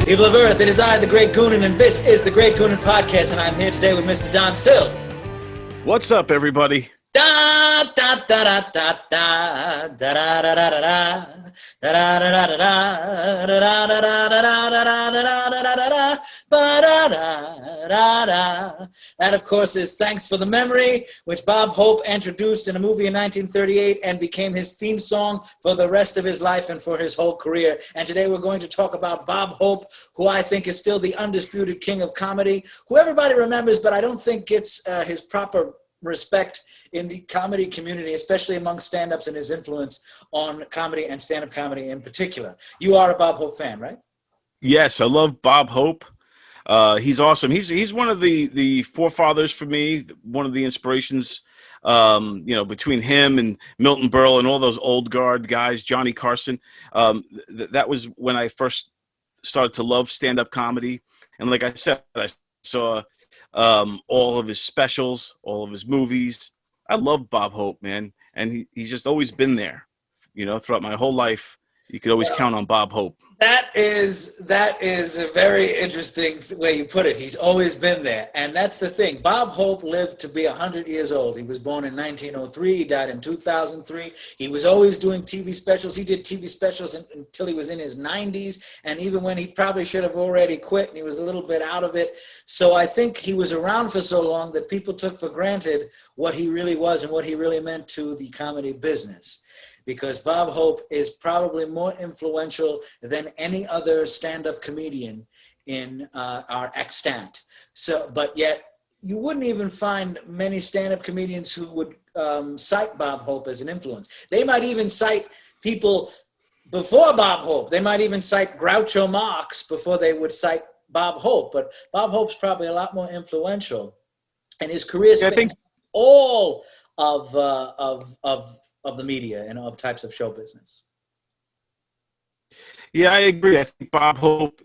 People of Earth, it is I, the Great Goonan, and this is the Great Goonan Podcast, and I'm here today with Mr. Don Still. What's up, everybody? Da da da da da da da da da da da da da da da. That, of course, is Thanks for the Memory, which Bob Hope introduced in a movie in 1938 and became his theme song for the rest of his life and for his whole career. And today we're going to talk about Bob Hope, who I think is still the undisputed king of comedy, who everybody remembers, but I don't think gets his proper respect in the comedy community, especially among stand-ups, and his influence on comedy and stand-up comedy in particular. You are a Bob Hope fan, right? Yes, I love Bob Hope. He's awesome. He's one of the forefathers for me, one of the inspirations, between him and Milton Berle and all those old guard guys, Johnny Carson. That was when I first started to love stand-up comedy. And like I said, I saw all of his specials, all of his movies. I love Bob Hope, man. And he's just always been there, throughout my whole life. You could always count on Bob Hope. That is a very interesting way you put it. He's always been there. And that's the thing. Bob Hope lived to be 100 years old. He was born in 1903. He died in 2003. He was always doing TV specials. He did TV specials until he was in his 90s. And even when he probably should have already quit and he was a little bit out of it. So I think he was around for so long that people took for granted what he really was and what he really meant to the comedy business. Because Bob Hope is probably more influential than any other stand-up comedian in our extant. So, but yet you wouldn't even find many stand-up comedians who would cite Bob Hope as an influence. They might even cite people before Bob Hope. They might even cite Groucho Marx before they would cite Bob Hope. But Bob Hope's probably a lot more influential, and his career spans all of the media and of types of show business. Yeah, I agree. I think Bob Hope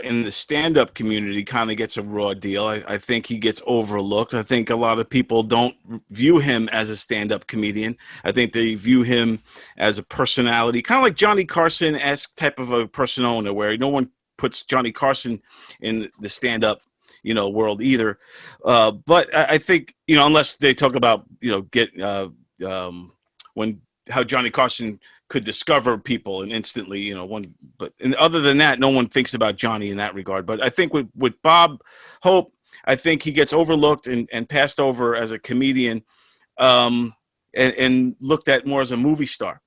in the stand-up community kind of gets a raw deal. I think he gets overlooked. I think a lot of people don't view him as a stand-up comedian. I think they view him as a personality, kind of like Johnny Carson-esque type of a persona, where no one puts Johnny Carson in the stand-up world either. But I think, unless they talk about, how Johnny Carson could discover people and instantly, and other than that, no one thinks about Johnny in that regard. But I think with Bob Hope, I think he gets overlooked and passed over as a comedian, and looked at more as a movie star.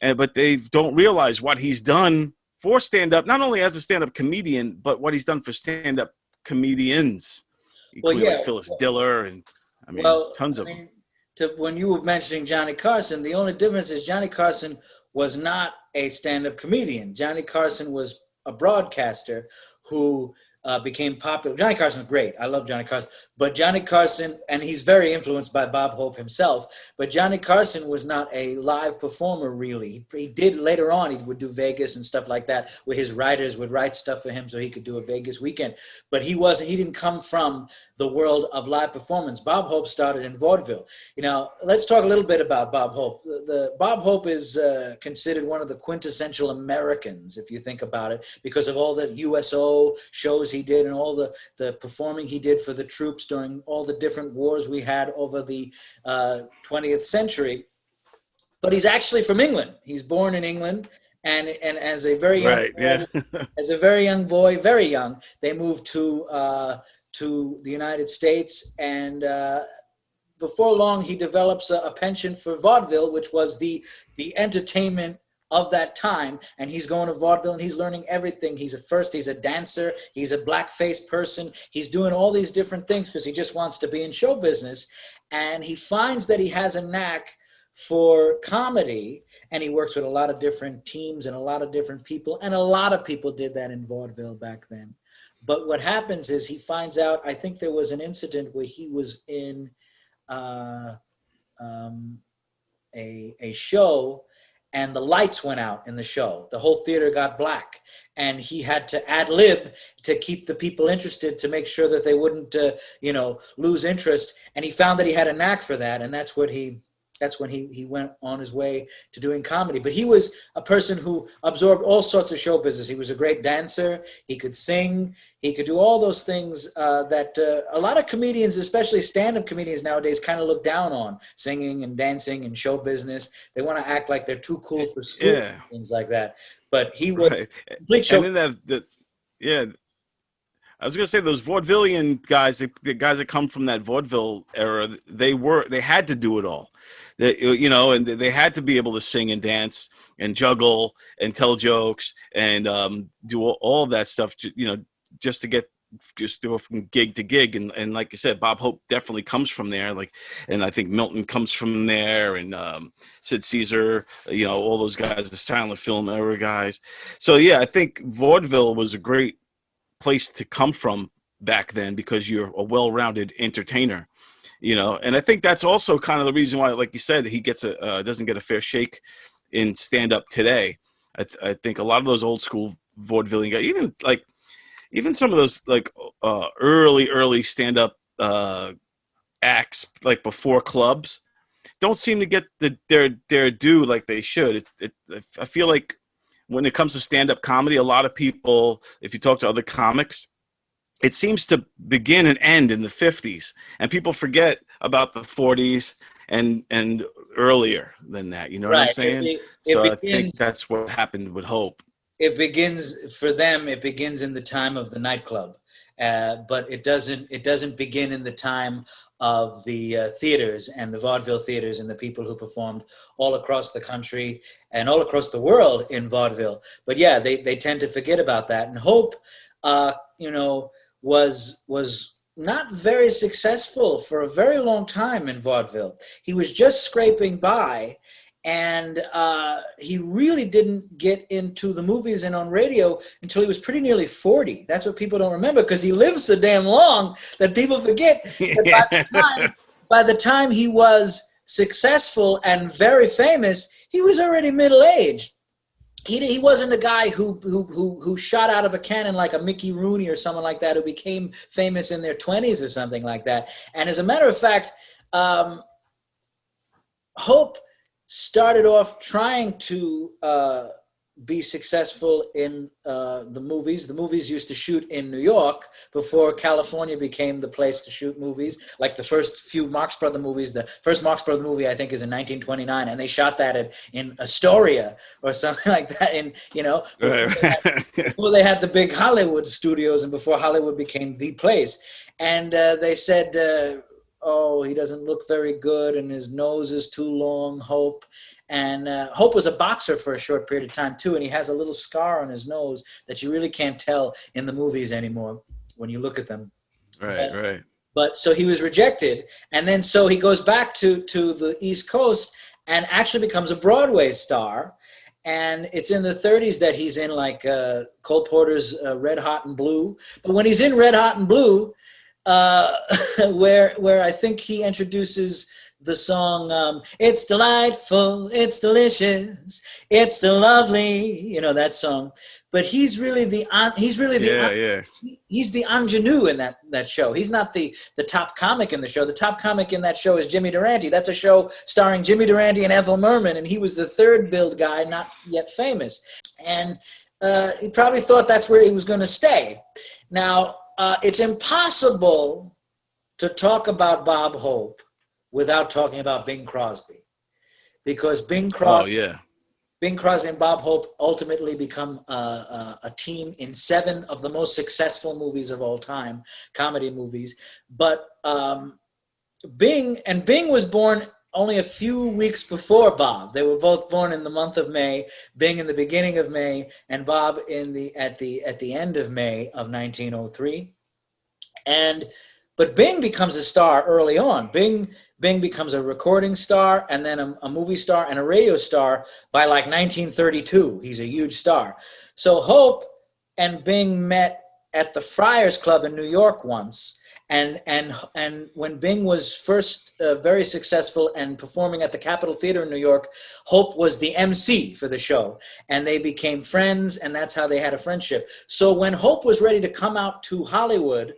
But they don't realize what he's done for stand-up, not only as a stand-up comedian, but what he's done for stand-up comedians, like Phyllis Diller and tons of them. When you were mentioning Johnny Carson, the only difference is Johnny Carson was not a stand-up comedian. Johnny Carson was a broadcaster who became popular. Johnny Carson's great. I love Johnny Carson. But Johnny Carson, and he's very influenced by Bob Hope himself, but Johnny Carson was not a live performer, really. He did later on, he would do Vegas and stuff like that, where his writers would write stuff for him so he could do a Vegas weekend. But he didn't come from the world of live performance. Bob Hope started in Vaudeville. Let's talk a little bit about Bob Hope. Bob Hope is considered one of the quintessential Americans, if you think about it, because of all the USO shows he did and all the performing he did for the troops during all the different wars we had over the 20th century. But he's actually from England. He's born in England, and as a very young boy, very young, they moved to the United States, and before long he develops a penchant for vaudeville, which was the entertainment of that time, and he's going to vaudeville and he's learning everything. He's a dancer, he's a blackface person, he's doing all these different things because he just wants to be in show business, and he finds that he has a knack for comedy, and he works with a lot of different teams and a lot of different people, and a lot of people did that in vaudeville back then. But what happens is he finds out, I think there was an incident where he was in a show, and the lights went out in the show. The whole theater got black, and he had to ad-lib to keep the people interested, to make sure that they wouldn't, lose interest. And he found that he had a knack for that, and that's that's when he went on his way to doing comedy. But he was a person who absorbed all sorts of show business. He was a great dancer. He could sing. He could do all those things that a lot of comedians, especially stand-up comedians nowadays, kind of look down on: singing and dancing and show business. They want to act like they're too cool for school, Yeah. things like that. But he was Right. complete show. And then yeah, I was gonna say those vaudevillian guys, the guys that come from that vaudeville era, they had to do it all. And they had to be able to sing and dance and juggle and tell jokes and do all of that stuff. Just to get from gig to gig. And like I said, Bob Hope definitely comes from there. And I think Milton comes from there, and Sid Caesar, all those guys, the silent film era guys. So yeah, I think vaudeville was a great place to come from back then because you're a well-rounded entertainer, and I think that's also kind of the reason why, like you said, he doesn't get a fair shake in stand-up today. I think a lot of those old school vaudevillian guys, even some of those early stand-up acts, like before clubs, don't seem to get their due like they should. I feel like when it comes to stand-up comedy, a lot of people, if you talk to other comics, it seems to begin and end in the 50s, and people forget about the 40s and earlier than that. You know what I'm saying? I think that's what happened with Hope. It begins for them. It begins in the time of the nightclub, but it doesn't begin in the time of the theaters and the vaudeville theaters and the people who performed all across the country and all across the world in vaudeville. But yeah, they tend to forget about that. And Hope, was not very successful for a very long time in vaudeville. He was just scraping by. And he really didn't get into the movies and on radio until he was pretty nearly 40. That's what people don't remember, because he lived so damn long that people forget that by the time he was successful and very famous, he was already middle-aged. He wasn't a guy who shot out of a cannon like a Mickey Rooney or someone like that, who became famous in their 20s or something like that. And as a matter of fact, Hope started off trying to be successful in the movies. The movies used to shoot in New York before California became the place to shoot movies. Like the first few Marx Brothers movies, the first Marx Brothers movie I think is in 1929, and they shot that in Astoria or something like that. And before they had the big Hollywood studios and before Hollywood became the place. And they said, oh, he doesn't look very good and his nose is too long, Hope. And Hope was a boxer for a short period of time too, and he has a little scar on his nose that you really can't tell in the movies anymore when you look at them. Right. But so he was rejected, and then so he goes back to the East Coast and actually becomes a Broadway star. And it's in the 30s that he's in like Cole Porter's Red Hot and Blue. But when he's in Red Hot and Blue, where I think he introduces the song, it's delightful, it's delicious, it's the lovely, that song. But he's really the ingenue in that show. He's not the top comic in the show. The top comic in that show is Jimmy Durante. That's a show starring Jimmy Durante and Ethel Merman, and he was the third billed guy, not yet famous. And he probably thought that's where he was going to stay. Now, it's impossible to talk about Bob Hope without talking about Bing Crosby, because Bing Crosby and Bob Hope ultimately become a team in 7 of the most successful movies of all time, comedy movies. But Bing was born only a few weeks before Bob. They were both born in the month of May. Bing in the beginning of May, and Bob at the end of May of 1903. But Bing becomes a star early on. Bing becomes a recording star, and then a movie star and a radio star by like 1932. He's a huge star. So Hope and Bing met at the Friars Club in New York once. And when Bing was first very successful and performing at the Capitol Theater in New York, Hope was the MC for the show, and they became friends, and that's how they had a friendship. So when Hope was ready to come out to Hollywood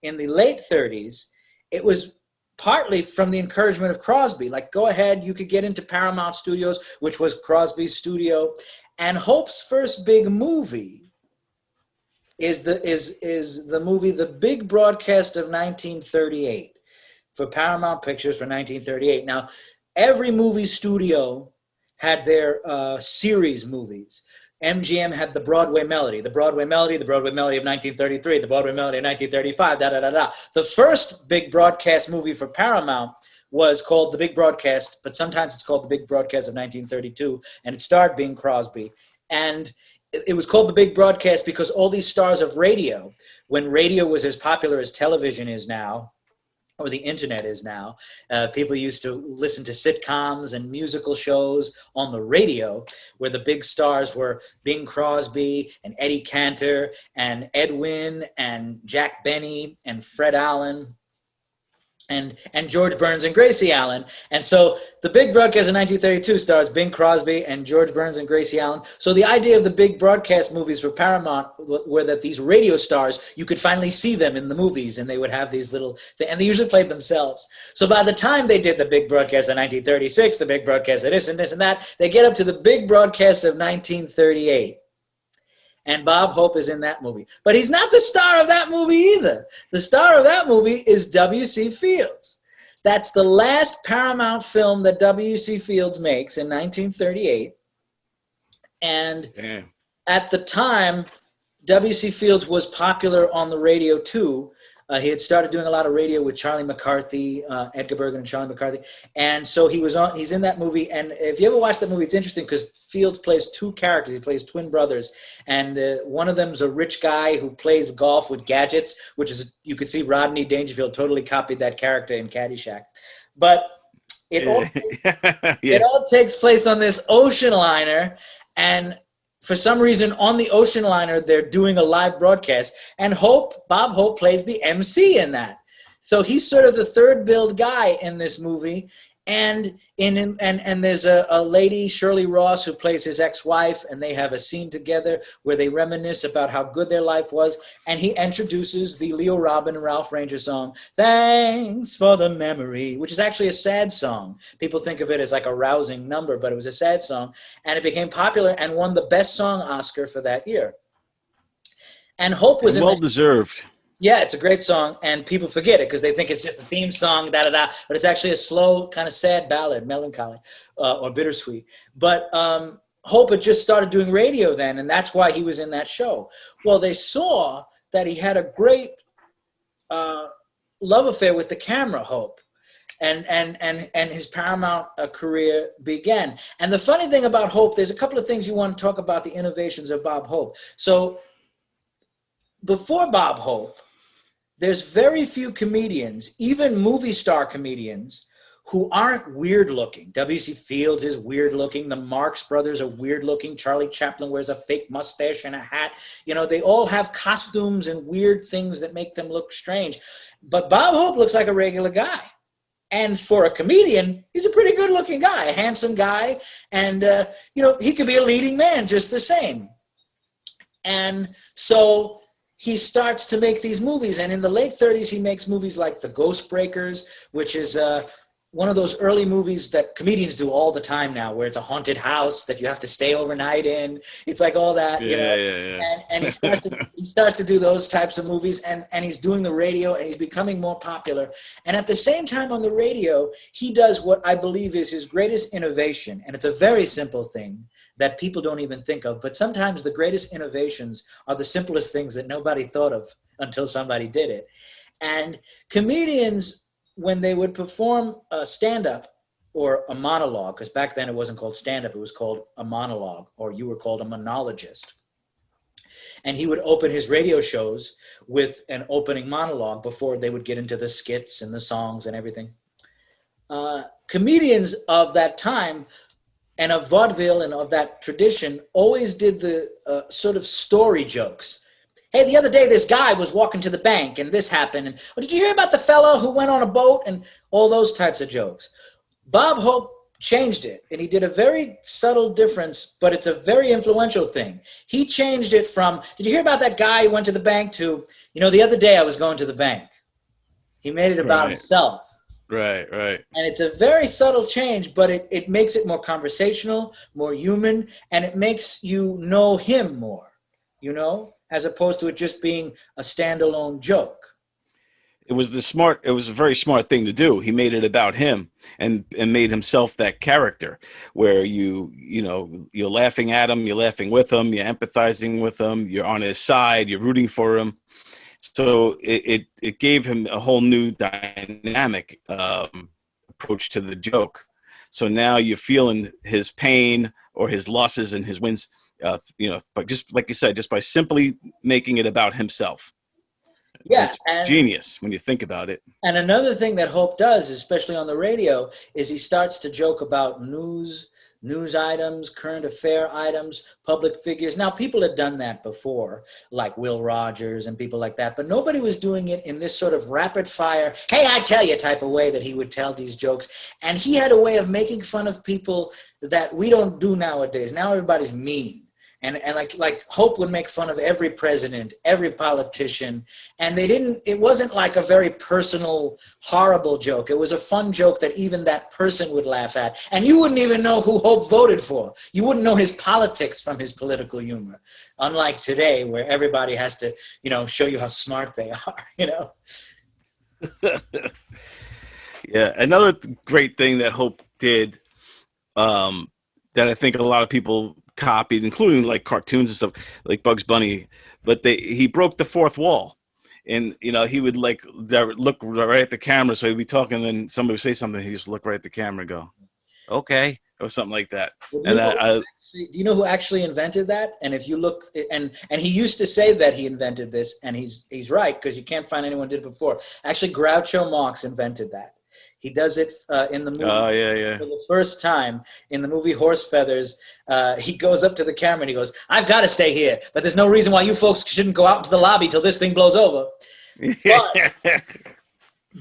in the late 30s, it was partly from the encouragement of Crosby. Like, go ahead, you could get into Paramount Studios, which was Crosby's studio. And Hope's first big movie is the movie The Big Broadcast of 1938 for Paramount Pictures for 1938. Now, every movie studio had their series movies. MGM had the Broadway Melody, the Broadway Melody, the Broadway Melody of 1933, the Broadway Melody of 1935, da-da-da-da. The first big broadcast movie for Paramount was called The Big Broadcast, but sometimes it's called The Big Broadcast of 1932, and it starred Bing Crosby. And it was called The Big Broadcast because all these stars of radio, when radio was as popular as television is now, or the internet is now. People used to listen to sitcoms and musical shows on the radio, where the big stars were Bing Crosby and Eddie Cantor and Edwin and Jack Benny and Fred Allen and George Burns and Gracie Allen. And so The Big Broadcast in 1932 stars Bing Crosby and George Burns and Gracie Allen. So the idea of the big broadcast movies for Paramount were that these radio stars, you could finally see them in the movies, and they would have these little, and they usually played themselves. So by the time they did The Big Broadcast of 1936, The Big Broadcast of this and this and that, they get up to The Big Broadcast of 1938. And Bob Hope is in that movie. But he's not the star of that movie either. The star of that movie is W.C. Fields. That's the last Paramount film that W.C. Fields makes in 1938. And at the time, W.C. Fields was popular on the radio too. He had started doing a lot of radio with Charlie McCarthy, Edgar Bergen and Charlie McCarthy. And so he's in that movie. And if you ever watch that movie, it's interesting because Fields plays two characters. He plays twin brothers. And one of them is a rich guy who plays golf with gadgets, which is, you could see Rodney Dangerfield totally copied that character in Caddyshack. But it all takes place on this ocean liner. And for some reason, on the ocean liner, they're doing a live broadcast, and Bob Hope plays the MC in that. So he's sort of the third billed guy in this movie. And there's a lady, Shirley Ross, who plays his ex-wife, and they have a scene together where they reminisce about how good their life was. And he introduces the Leo Robin and Ralph Ranger song, "Thanks for the Memory," which is actually a sad song. People think of it as like a rousing number, but it was a sad song. And it became popular and won the Best Song Oscar for that year. And Hope was well-deserved. Yeah, it's a great song, and people forget it because they think it's just a theme song, da-da-da, but it's actually a slow, kind of sad ballad, melancholy, or bittersweet. But Hope had just started doing radio then, and that's why he was in that show. Well, they saw that he had a great love affair with the camera, Hope, and his Paramount career began. And the funny thing about Hope, there's a couple of things you want to talk about the innovations of Bob Hope. So before Bob Hope, there's very few comedians, even movie star comedians, who aren't weird looking. W.C. Fields is weird looking. The Marx Brothers are weird looking. Charlie Chaplin wears a fake mustache and a hat. You know, they all have costumes and weird things that make them look strange. But Bob Hope looks like a regular guy. And for a comedian, he's a pretty good looking guy, a handsome guy. And, he could be a leading man just the same. And so he starts to make these movies, and in the late 30s, he makes movies like The Ghost Breakers, which is one of those early movies that comedians do all the time now, where it's a haunted house that you have to stay overnight in. It's like all that, Yeah. And he starts to do those types of movies, and he's doing the radio, and he's becoming more popular. And at the same time on the radio, he does what I believe is his greatest innovation, and it's a very simple thing that people don't even think of. But sometimes the greatest innovations are the simplest things that nobody thought of until somebody did it. And comedians, when they would perform a stand-up or a monologue, because back then it wasn't called stand-up, it was called a monologue, or you were called a monologist. And he would open his radio shows with an opening monologue before they would get into the skits and the songs and everything. Comedians of that time and of vaudeville and of that tradition always did the sort of story jokes. Hey, the other day this guy was walking to the bank and this happened. And did you hear about the fellow who went on a boat? And all those types of jokes. Bob Hope changed it, and he did a very subtle difference, but it's a very influential thing. He changed it from, did you hear about that guy who went to the bank, to, the other day I was going to the bank. He made it about himself. Right, right. And it's a very subtle change, but it makes it more conversational, more human, and it makes you know him more, as opposed to it just being a standalone joke. It was a very smart thing to do. He made it about him and made himself that character where you're laughing at him, you're laughing with him, you're empathizing with him, you're on his side, you're rooting for him. So it gave him a whole new dynamic approach to the joke. So now you're feeling his pain or his losses and his wins, but just like you said, just by simply making it about himself. Yeah, It's genius when you think about it. and another thing that Hope does, especially on the radio, is he starts to joke about news items, current affair items, public figures. Now, people had done that before, like Will Rogers and people like that, but nobody was doing it in this sort of rapid fire, hey, I tell you type of way that he would tell these jokes. And he had a way of making fun of people that we don't do nowadays. Now everybody's mean. And like Hope would make fun of every president, every politician, and it wasn't like a very personal, horrible joke. It was a fun joke that even that person would laugh at. And you wouldn't even know who Hope voted for. You wouldn't know his politics from his political humor. Unlike today, where everybody has to, show you how smart they are, Yeah. Another great thing that Hope did, that I think a lot of people copied, including like cartoons and stuff like Bugs Bunny, but he broke the fourth wall, and he would like look right at the camera. So he'd be talking, and somebody would say something, he just look right at the camera and go, "Okay," or something like that. Well, And do you know who actually invented that? And if you look, and he used to say that he invented this, and he's right, because you can't find anyone who did it before. Actually, Groucho Marx invented that. He does it in the movie for the first time in the movie Horse Feathers. He goes up to the camera and he goes, "I've got to stay here, but there's no reason why you folks shouldn't go out into the lobby till this thing blows over."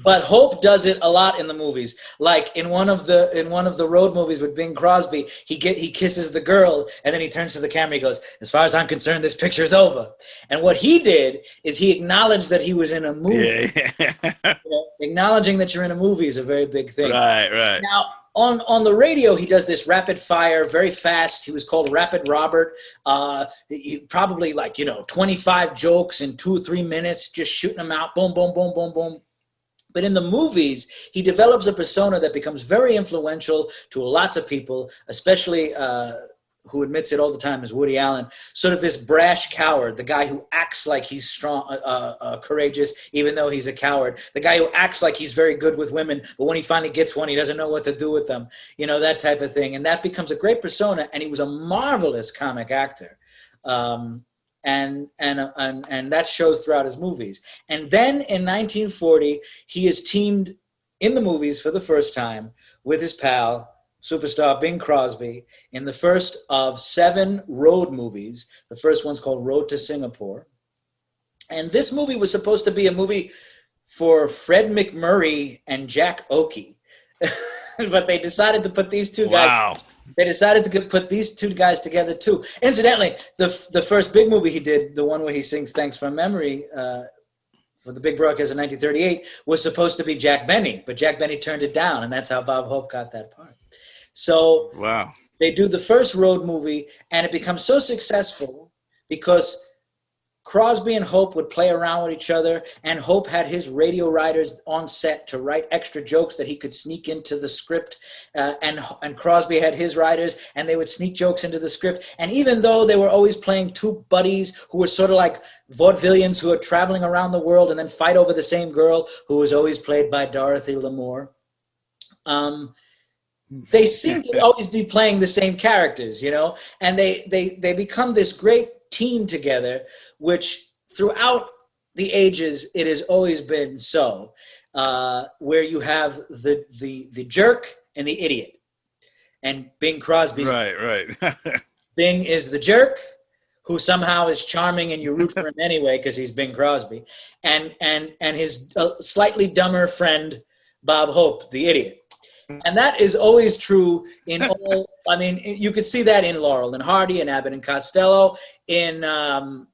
But Hope does it a lot in the movies. Like in one of the road movies with Bing Crosby, he kisses the girl and then he turns to the camera. He goes, "As far as I'm concerned, this picture is over." And what he did is he acknowledged that he was in a movie. Acknowledging that you're in a movie is a very big thing. Right. Now, on the radio, he does this rapid fire, very fast. He was called Rapid Robert. Probably 25 jokes in 2 or 3 minutes, just shooting them out. Boom, boom, boom, boom, boom. But in the movies, he develops a persona that becomes very influential to lots of people, especially who admits it all the time is Woody Allen. Sort of this brash coward, the guy who acts like he's strong, courageous, even though he's a coward. The guy who acts like he's very good with women, but when he finally gets one, he doesn't know what to do with them. That type of thing. And that becomes a great persona. And he was a marvelous comic actor. And that shows throughout his movies. And then in 1940, he is teamed in the movies for the first time with his pal, superstar Bing Crosby, in the first of 7 road movies. The first one's called Road to Singapore. And this movie was supposed to be a movie for Fred McMurray and Jack Oakey. But they decided to put these two guys. Wow. They decided to put these two guys together too. Incidentally, the first big movie he did, the one where he sings "Thanks from Memory" for the big broadcast in 1938, was supposed to be Jack Benny, but Jack Benny turned it down, and that's how Bob Hope got that part. So Wow. They do the first road movie, and it becomes so successful because Crosby and Hope would play around with each other, and Hope had his radio writers on set to write extra jokes that he could sneak into the script, and Crosby had his writers, and they would sneak jokes into the script. And even though they were always playing two buddies who were sort of like vaudevillians who are traveling around the world and then fight over the same girl, who was always played by Dorothy Lamour, they seem to always be playing the same characters, and they become this great team together, which throughout the ages it has always been so, where you have the jerk and the idiot, and Bing Crosby's right. Bing is the jerk who somehow is charming and you root for him anyway because he's Bing Crosby, and his slightly dumber friend Bob Hope, the idiot. And that is always true in all. I mean, you could see that in Laurel and Hardy, and Abbott and Costello, in Ren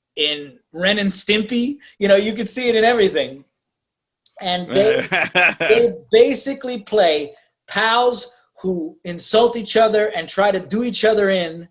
and Stimpy. You could see it in everything. and they basically play pals who insult each other and try to do each other in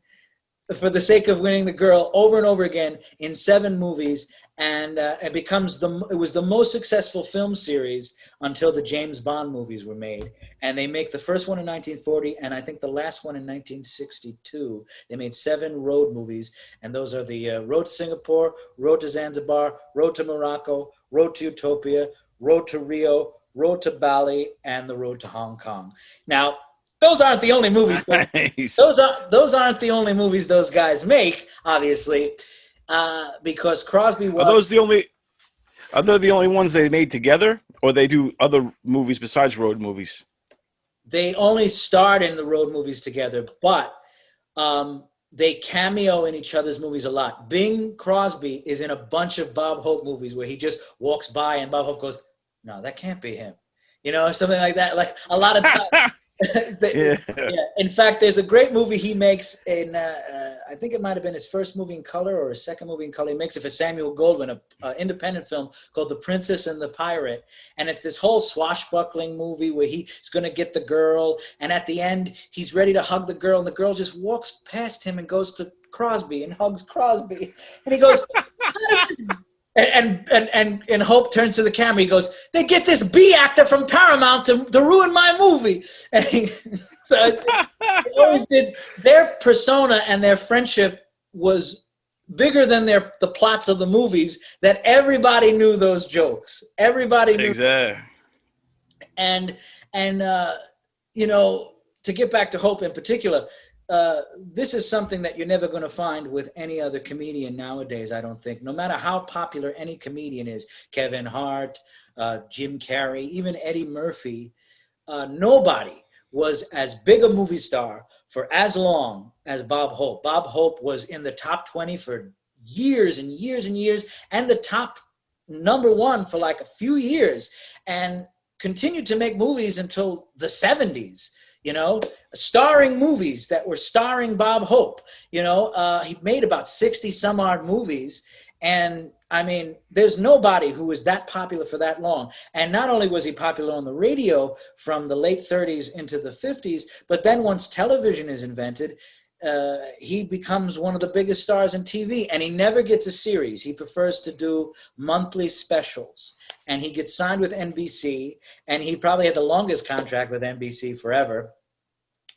for the sake of winning the girl over and over again in 7 movies. And it was the most successful film series until the James Bond movies were made. And they make the first one in 1940, and I think the last one in 1962. They made 7 road movies, and those are the Road to Singapore, Road to Zanzibar, Road to Morocco, Road to Utopia, Road to Rio, Road to Bali, and the Road to Hong Kong. Now, those aren't the only movies. Nice. Those aren't the only movies those guys make, obviously, because Crosby was. Are they the only ones they made together, or they do other movies besides road movies? They only starred in the road movies together, but they cameo in each other's movies a lot. Bing Crosby is in a bunch of Bob Hope movies where he just walks by and Bob Hope goes, "No, that can't be him," something like that. Like a lot of times. Yeah. In fact, there's a great movie he makes in, I think it might have been his first movie in color or his second movie in color. He makes it for Samuel Goldwyn, an independent film called The Princess and the Pirate. And it's this whole swashbuckling movie where he's going to get the girl. And at the end, he's ready to hug the girl. And the girl just walks past him and goes to Crosby and hugs Crosby. And he goes, And Hope turns to the camera. He goes, "They get this B actor from Paramount to ruin my movie." So they always did. Their persona and their friendship was bigger than the plots of the movies. That everybody knew those jokes. Everybody knew. Exactly. And to get back to Hope in particular. This is something that you're never going to find with any other comedian nowadays, I don't think. No matter how popular any comedian is, Kevin Hart, Jim Carrey, even Eddie Murphy, nobody was as big a movie star for as long as Bob Hope. Bob Hope was in the top 20 for years and years and years, and the top #1 for like a few years, and continued to make movies until the 70s. Starring movies that were starring Bob Hope. He made about 60 some odd movies. And I mean, there's nobody who was that popular for that long. And not only was he popular on the radio from the late 30s into the 50s, but then once television is invented, he becomes one of the biggest stars in TV, and he never gets a series. He prefers to do monthly specials, and he gets signed with NBC, and he probably had the longest contract with NBC forever,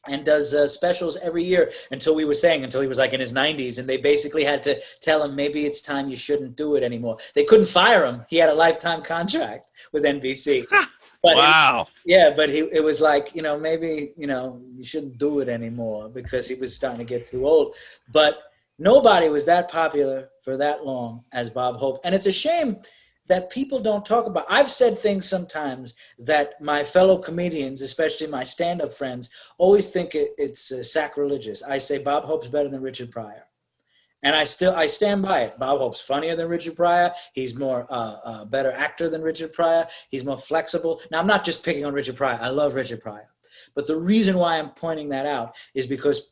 and does specials every year until he was like in his 90s, and they basically had to tell him, maybe it's time you shouldn't do it anymore. They couldn't fire him. He had a lifetime contract with NBC. But wow. It was like, maybe, you shouldn't do it anymore because he was starting to get too old. But nobody was that popular for that long as Bob Hope. And it's a shame that people don't talk about. I've said things sometimes that my fellow comedians, especially my stand-up friends, always think it's sacrilegious. I say Bob Hope's better than Richard Pryor. And I stand by it. Bob Hope's funnier than Richard Pryor. He's more better actor than Richard Pryor. He's more flexible. Now, I'm not just picking on Richard Pryor. I love Richard Pryor. But the reason why I'm pointing that out is because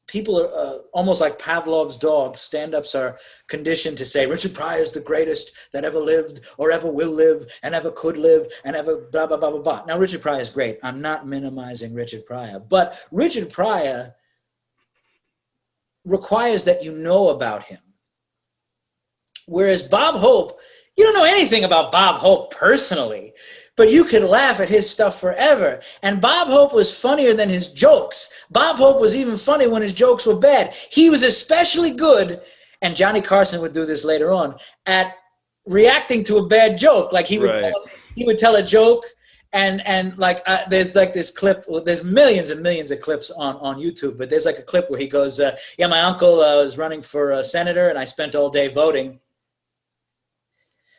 people are almost like Pavlov's dog. Stand-ups are conditioned to say, Richard Pryor is the greatest that ever lived or ever will live and ever could live and ever blah, blah, blah, blah, blah. Now, Richard Pryor is great. I'm not minimizing Richard Pryor. But Richard Pryor requires that you know about him. Whereas Bob Hope, you don't know anything about Bob Hope personally, but you could laugh at his stuff forever. And Bob Hope was funnier than his jokes. Bob Hope was even funny when his jokes were bad. He was especially good, and Johnny Carson would do this later on, at reacting to a bad joke. Like he would tell a joke, and like there's like this clip. Well, there's millions and millions of clips on YouTube, but there's like a clip where he goes, "Yeah, my uncle was running for senator, and I spent all day voting.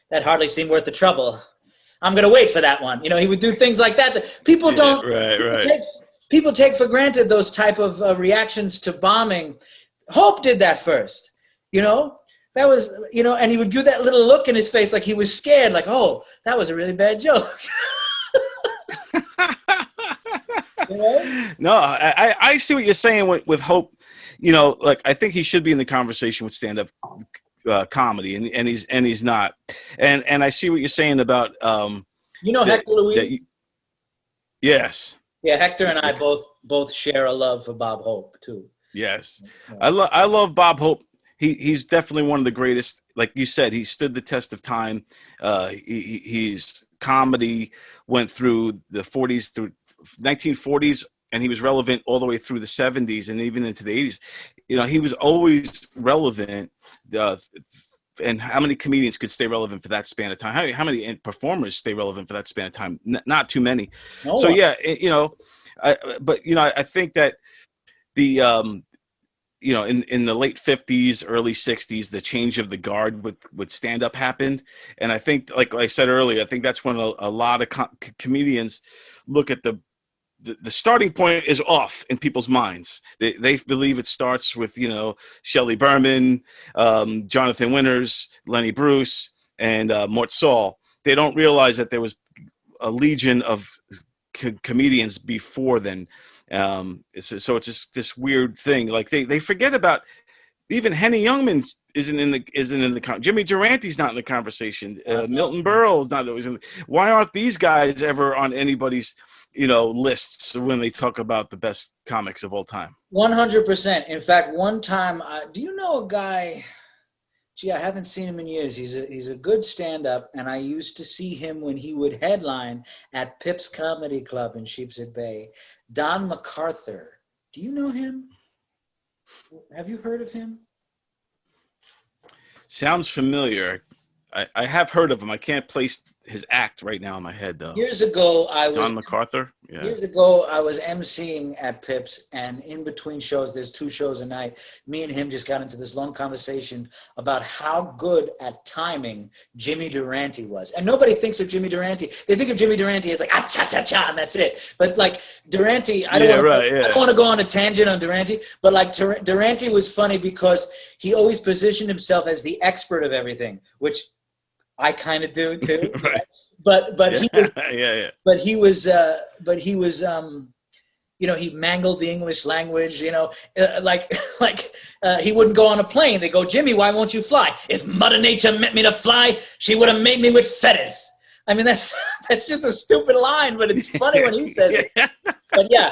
That hardly seemed worth the trouble. I'm going to wait for that one." He would do things like that. That people don't. People take for granted those type of reactions to bombing. Hope did that first. That was, and he would do that little look in his face like he was scared, like, oh, that was a really bad joke. No, I see what you're saying with Hope. Like, I think he should be in the conversation with stand-up comedy, and he's not. And I see what you're saying about You know Hector Louise? Yes. Yeah, Hector and I both share a love for Bob Hope too. Yes, Yeah. I love Bob Hope. He's definitely one of the greatest. Like you said, he stood the test of time. He's comedy went through the 40s through 1940s, and he was relevant all the way through the 70s and even into the 80s. You know, he was always relevant. Uh, and how many comedians could stay relevant for that span of time? How many performers stay relevant for that span of time? Not too many. No So one. yeah, I think that the in the late 50s, early 60s, the change of the guard with stand up happened. And I think, like I said earlier, I think that's when a lot of comedians look at the starting point is off in people's minds. They believe it starts with, Shelley Berman, Jonathan Winters, Lenny Bruce, and Mort Saul. They don't realize that there was a legion of comedians before then. So it's just this weird thing. Like they forget about even Henny Youngman isn't in the Jimmy Durante's not in the conversation. Milton Berle is not always in. Why aren't these guys ever on anybody's lists when they talk about the best comics of all time? 100%. In fact, one time, do you know a guy? Gee, I haven't seen him in years. He's a good stand-up, and I used to see him when he would headline at Pip's Comedy Club in Sheepshead Bay. Don MacArthur. Do you know him? Have you heard of him? Sounds familiar. I have heard of him. I can't place his act right now in my head, though. Years ago, Don MacArthur. Yeah. Years ago, I was emceeing at Pips, and in between shows, there's 2 shows a night. Me and him just got into this long conversation about how good at timing Jimmy Durante was. And nobody thinks of Jimmy Durante. They think of Jimmy Durante as like, cha-cha-cha, and that's it. But like Durante, I don't want to go on a tangent on Durante, but like Durante was funny because he always positioned himself as the expert of everything, which I kind of do too. Right. But he was he mangled the English language, he wouldn't go on a plane. They go, Jimmy, why won't you fly? If Mother Nature meant me to fly, she would have made me with feathers. I mean, that's just a stupid line, but it's funny when he says it. But yeah,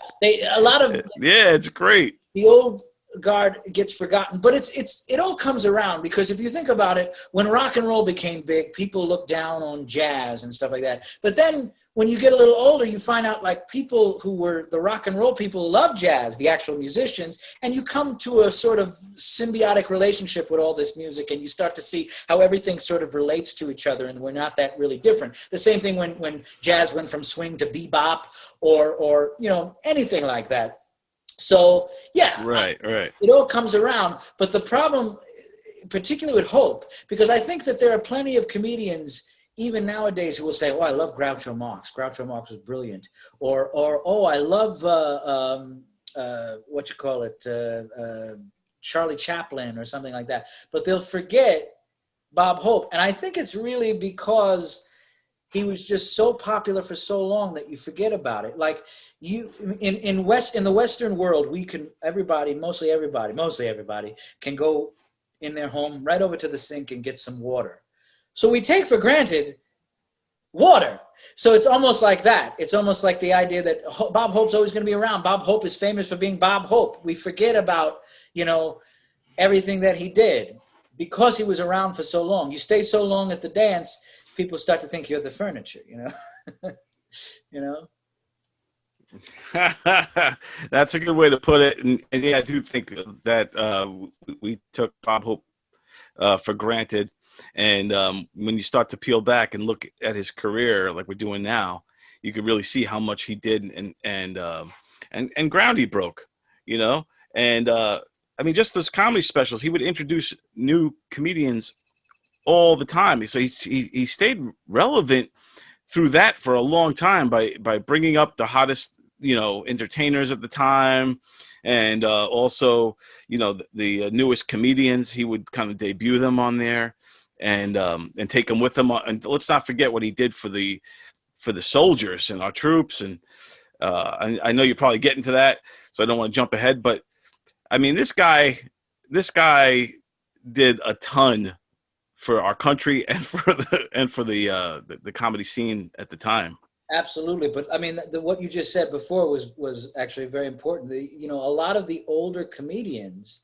it's great. The old guard gets forgotten, but it all comes around, because if you think about it, when rock and roll became big, people looked down on jazz and stuff like that. But then when you get a little older, you find out like people who were the rock and roll people love jazz, the actual musicians, and you come to a sort of symbiotic relationship with all this music, and you start to see how everything sort of relates to each other, and we're not that really different. The same thing when jazz went from swing to bebop or anything like that. So, yeah, right. It all comes around. But the problem, particularly with Hope, because I think that there are plenty of comedians, even nowadays, who will say, oh, I love Groucho Marx. Groucho Marx was brilliant. Or oh, I love, Charlie Chaplin or something like that. But they'll forget Bob Hope. And I think it's really because he was just so popular for so long that you forget about it. Like in the Western world, mostly everybody can go in their home right over to the sink and get some water. So we take for granted water. So it's almost like that. It's almost like the idea that Bob Hope's always going to be around. Bob Hope is famous for being Bob Hope. We forget about, everything that he did because he was around for so long. You stay so long at the dance, people start to think you're the furniture, That's a good way to put it. And yeah, I do think that we took Bob Hope for granted. And when you start to peel back and look at his career, like we're doing now, you can really see how much he did and ground he broke, And I mean, just those comedy specials, he would introduce new comedians all the time. So he stayed relevant through that for a long time by bringing up the hottest, entertainers at the time. And also, the newest comedians, he would kind of debut them on there and take them with him. And let's not forget what he did for the soldiers and our troops. And I know you're probably getting to that, so I don't want to jump ahead, but I mean, this guy did a ton for our country and for the comedy scene at the time. Absolutely, but I mean, what you just said before was actually very important. You know, a lot of the older comedians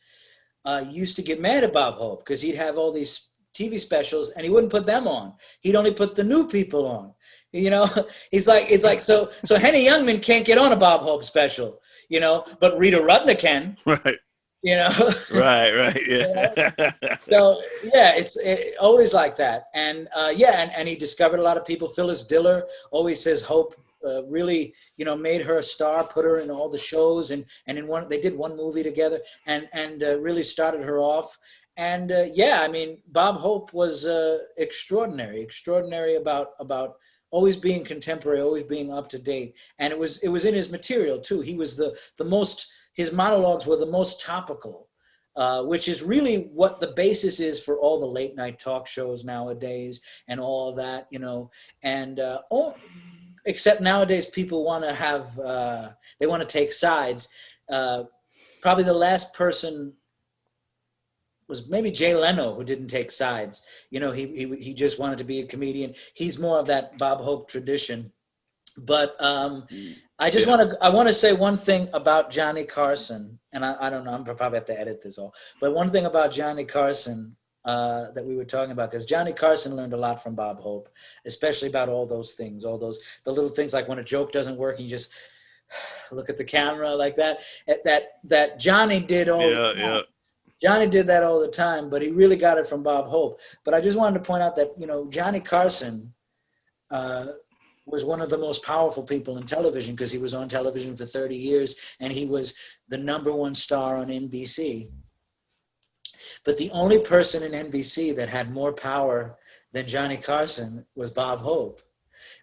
used to get mad at Bob Hope because he'd have all these TV specials and he wouldn't put them on. He'd only put the new people on. You know, it's like so Henny Youngman can't get on a Bob Hope special, you know, but Rita Rudner can. Right. You know, right, you know? yeah. So yeah, it's always like that, and and he discovered a lot of people. Phyllis Diller always says Hope really, you know, made her a star, put her in all the shows, and in one they did one movie together, and really started her off. And I mean, Bob Hope was extraordinary about always being contemporary, always being up to date, and it was in his material too. He was the most. His monologues were the most topical, which is really what the basis is for all the late night talk shows nowadays and all of that, you know. And except nowadays people want to have, they want to take sides. Probably the last person was maybe Jay Leno, who didn't take sides. You know, he just wanted to be a comedian. He's more of that Bob Hope tradition. But I just want to say one thing about Johnny Carson, and I don't know, I'm probably have to edit this all, but one thing about Johnny Carson that we were talking about, because Johnny Carson learned a lot from Bob Hope, especially about all those things, the little things like when a joke doesn't work, you just look at the camera like that. That Johnny did all the time. Yeah. Johnny did that all the time, but he really got it from Bob Hope. But I just wanted to point out that, you know, Johnny Carson was one of the most powerful people in television because he was on television for 30 years and he was the #1 star on NBC. But the only person in NBC that had more power than Johnny Carson was Bob Hope,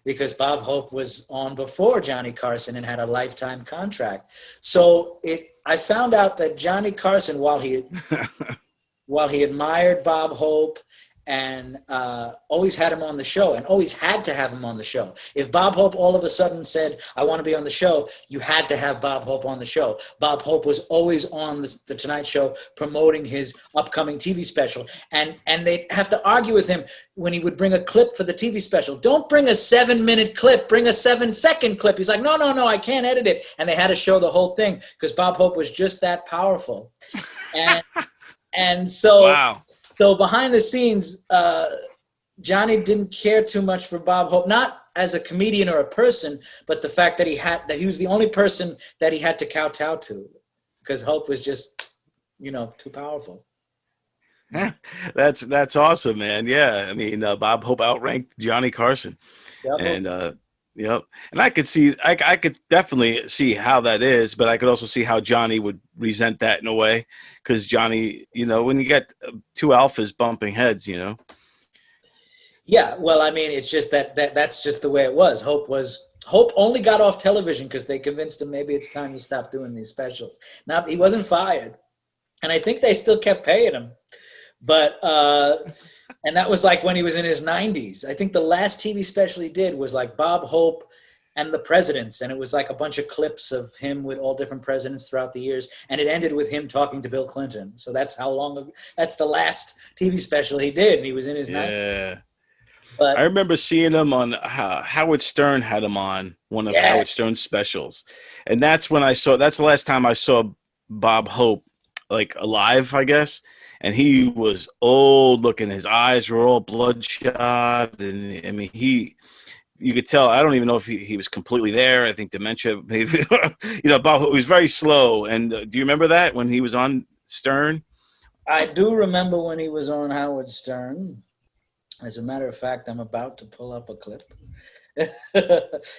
because Bob Hope was on before Johnny Carson and had a lifetime contract. So I found out that Johnny Carson, while he admired Bob Hope and always had him on the show and always had to have him on the show. If Bob Hope all of a sudden said, I want to be on the show, you had to have Bob Hope on the show. Bob Hope was always on the Tonight Show promoting his upcoming TV special. And they'd have to argue with him when he would bring a clip for the TV special. Don't bring a 7-minute clip, bring a 7-second clip. He's like, no, I can't edit it. And they had to show the whole thing because Bob Hope was just that powerful. And so... Wow. So behind the scenes, Johnny didn't care too much for Bob Hope, not as a comedian or a person, but the fact that he was the only person that he had to kowtow to, because Hope was just, you know, too powerful. That's awesome, man. Yeah, I mean, Bob Hope outranked Johnny Carson, Yep. and yep. And I could definitely see how that is, but I could also see how Johnny would resent that in a way, because Johnny, you know, when you get two alphas bumping heads, you know. Yeah, well, I mean, it's just that's just the way it was. Hope only got off television because they convinced him maybe it's time to stop doing these specials. Now, he wasn't fired, and I think they still kept paying him, but and that was like when he was in his 90s. I think the last TV special he did was like Bob Hope and the presidents, and it was like a bunch of clips of him with all different presidents throughout the years, and it ended with him talking to Bill Clinton. So that's that's the last TV special he did, and he was in his 90s. Yeah. But I remember seeing him on Howard Stern had him on one of Howard Stern's specials. And that's the last time I saw Bob Hope like alive, I guess. And he was old looking. His eyes were all bloodshot. And I mean, you could tell, I don't even know if he was completely there. I think dementia, maybe, you know, Bob Hope was very slow. And do you remember that when he was on Stern? I do remember when he was on Howard Stern. As a matter of fact, I'm about to pull up a clip.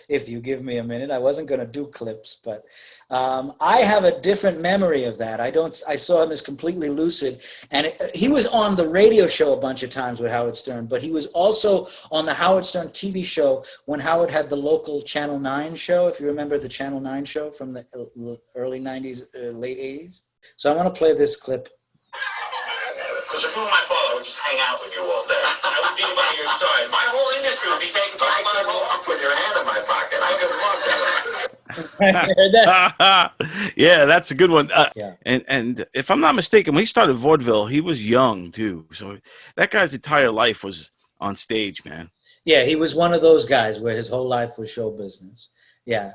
If you give me a minute. I wasn't going to do clips, but I have a different memory of that. I saw him as completely lucid, and he was on the radio show a bunch of times with Howard Stern, but he was also on the Howard Stern TV show when Howard had the local Channel 9 show, if you remember the Channel 9 show from the early 90s, late 80s. So I want to play this clip. Because if you were my father, I would just hang out with you all day. I would be by your side. My whole industry would be taken care of. I couldn't walk with your hand in my pocket. I couldn't walk that way. Yeah, that's a good one. Yeah. And if I'm not mistaken, when he started vaudeville, he was young too. So that guy's entire life was on stage, man. Yeah, he was one of those guys where his whole life was show business. Yeah.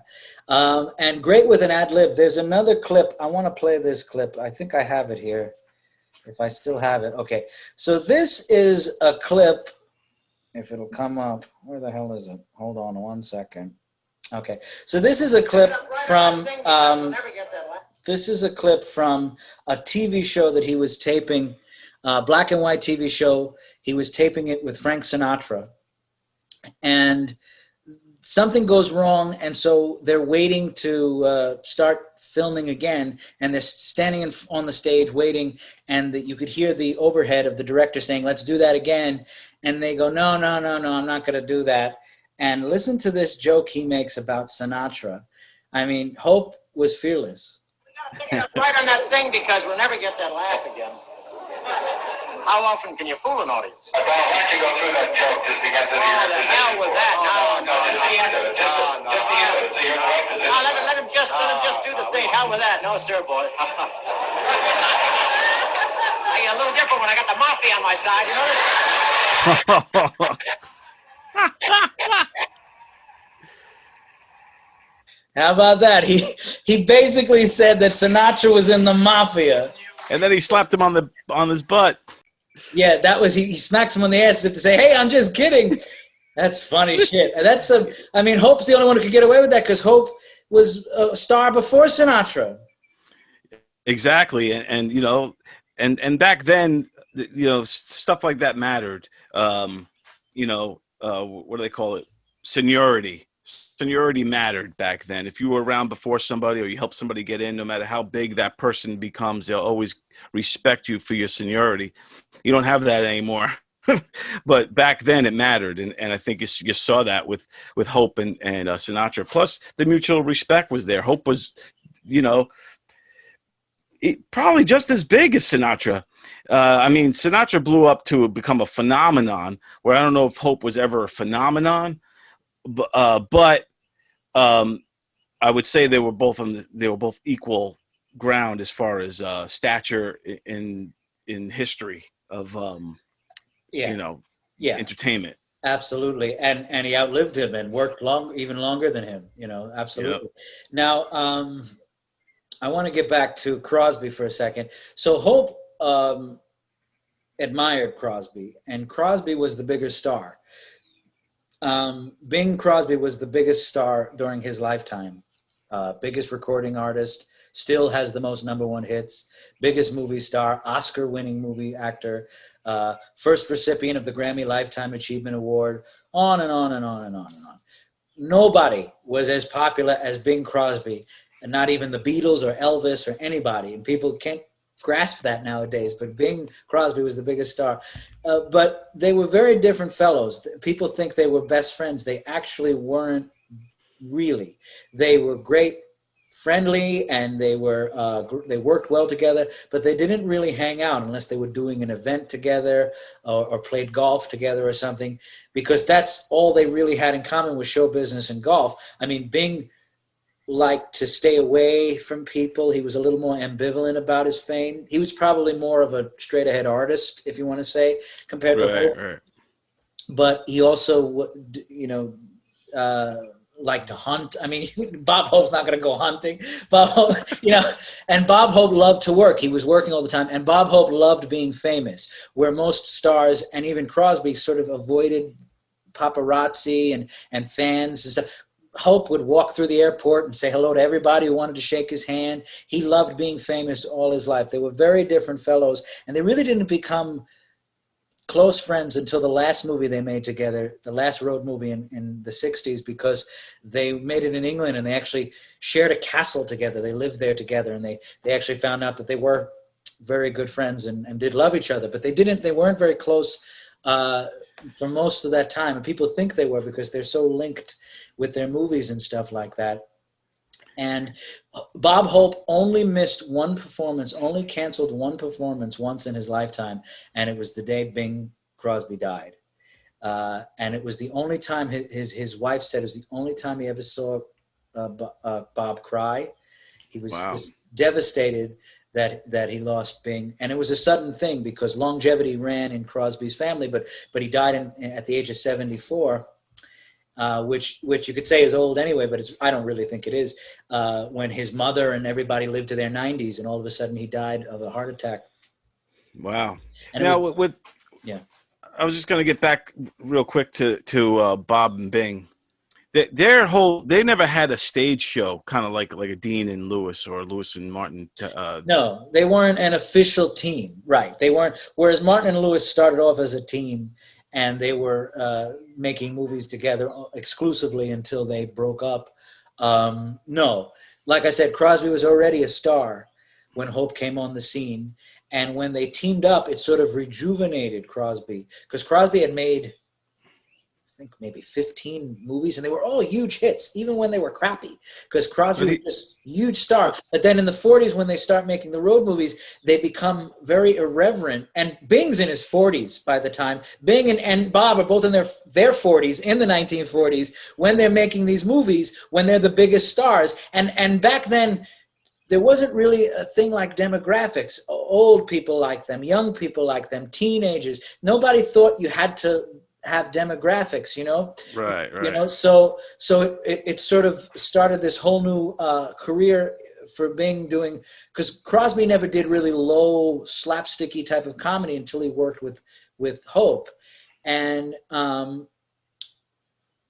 And great with an ad lib. There's another clip. I want to play this clip. I think I have it here. If I still have it. Okay. So this is a clip. If it'll come up. Where the hell is it? Hold on one second. Okay. So this is a clip from a TV show that he was taping, black and white TV show. He was taping it with Frank Sinatra. And something goes wrong, and so they're waiting to start filming again, and they're standing on the stage waiting, and you could hear the overhead of the director saying, "Let's do that again," and they go, "No, no, no, no, I'm not going to do that." And listen to this joke he makes about Sinatra. I mean, Hope was fearless. Right on that thing, because we'll never get that laugh again. How often can you fool an audience? Well, why don't you go through that joke just because of your position? The hell with that. No. Just the end of it. Just the end of it. So you're in the right position. No, let him just do the thing. Hell with that. No, sir, boy. I get a little different when I got the mafia on my side, you notice? How about that? He basically said that Sinatra was in the mafia. And then he slapped him on his butt. Yeah, that was he smacks him on the ass as if to say, "Hey, I'm just kidding." That's funny shit. That's I mean, Hope's the only one who could get away with that because Hope was a star before Sinatra. Exactly, and you know, and back then, you know, stuff like that mattered. You know, what do they call it? Seniority. Seniority mattered back then. If you were around before somebody or you helped somebody get in, no matter how big that person becomes, they'll always respect you for your seniority. You don't have that anymore. But back then it mattered. And I think you saw that with Hope and Sinatra. Plus the mutual respect was there. Hope was, you know, probably just as big as Sinatra. I mean, Sinatra blew up to become a phenomenon where I don't know if Hope was ever a phenomenon, but I would say they were both equal ground as far as stature in history of you know, entertainment. Absolutely, and he outlived him and worked even longer than him. You know, absolutely. Yep. Now, I want to get back to Crosby for a second. So Hope admired Crosby, and Crosby was the bigger star. Bing Crosby was the biggest star during his lifetime, biggest recording artist, still has the most #1 hits, biggest movie star, Oscar-winning movie actor, first recipient of the Grammy Lifetime Achievement Award, on and on and on and on and on. Nobody was as popular as Bing Crosby, and not even the Beatles or Elvis or anybody, and people can't grasp that nowadays, but Bing Crosby was the biggest star. But they were very different fellows. People think they were best friends. They actually weren't really. They were great, friendly, and they worked well together, but they didn't really hang out unless they were doing an event together or played golf together or something, because that's all they really had in common was show business and golf. I mean, Bing liked to stay away from people. He was a little more ambivalent about his fame. He was probably more of a straight ahead artist, if you want to say, compared to Hope. Right. But he also, you know, liked to hunt. I mean, Bob Hope's not going to go hunting. Bob Hope, you know, and Bob Hope loved to work. He was working all the time. And Bob Hope loved being famous, where most stars and even Crosby sort of avoided paparazzi and fans and stuff. Hope would walk through the airport and say hello to everybody who wanted to shake his hand. He loved being famous all his life. They were very different fellows, and they really didn't become close friends until the last movie they made together, the last road movie in the 60s, because they made it in England and they actually shared a castle together. They lived there together, and they actually found out that they were very good friends and did love each other, but they weren't very close for most of that time. And people think they were because they're so linked with their movies and stuff like that. And Bob Hope only missed one performance, only canceled one performance once in his lifetime, and it was the day Bing Crosby died. And it was the only time, his wife said it was the only time he ever saw Bob cry. He was Wow. just devastated that he lost Bing, and it was a sudden thing because longevity ran in Crosby's family, but he died at the age of 74, which you could say is old anyway, but I don't really think it is. When his mother and everybody lived to their 90s, and all of a sudden he died of a heart attack. Wow. And Now, it was, with yeah. I was just going to get back real quick to Bob and Bing. They never had a stage show, kind of like a Dean and Lewis or Lewis and Martin. No, they weren't an official team, right? They weren't. Whereas Martin and Lewis started off as a team, and they were making movies together exclusively until they broke up. No, like I said, Crosby was already a star when Hope came on the scene, and when they teamed up, it sort of rejuvenated Crosby because Crosby had made, I think, maybe 15 movies, and they were all huge hits, even when they were crappy, because Crosby was just a huge star. But then in the 40s, when they start making the road movies, they become very irreverent. And Bing's in his 40s by the time. Bing and Bob are both in their 40s, in the 1940s, when they're making these movies, when they're the biggest stars. And back then, there wasn't really a thing like demographics. Old people like them, young people like them, teenagers. Nobody thought you had to have demographics, Right. So it sort of started this whole new career for Bing doing, because Crosby never did really low slapsticky type of comedy until he worked with Hope, and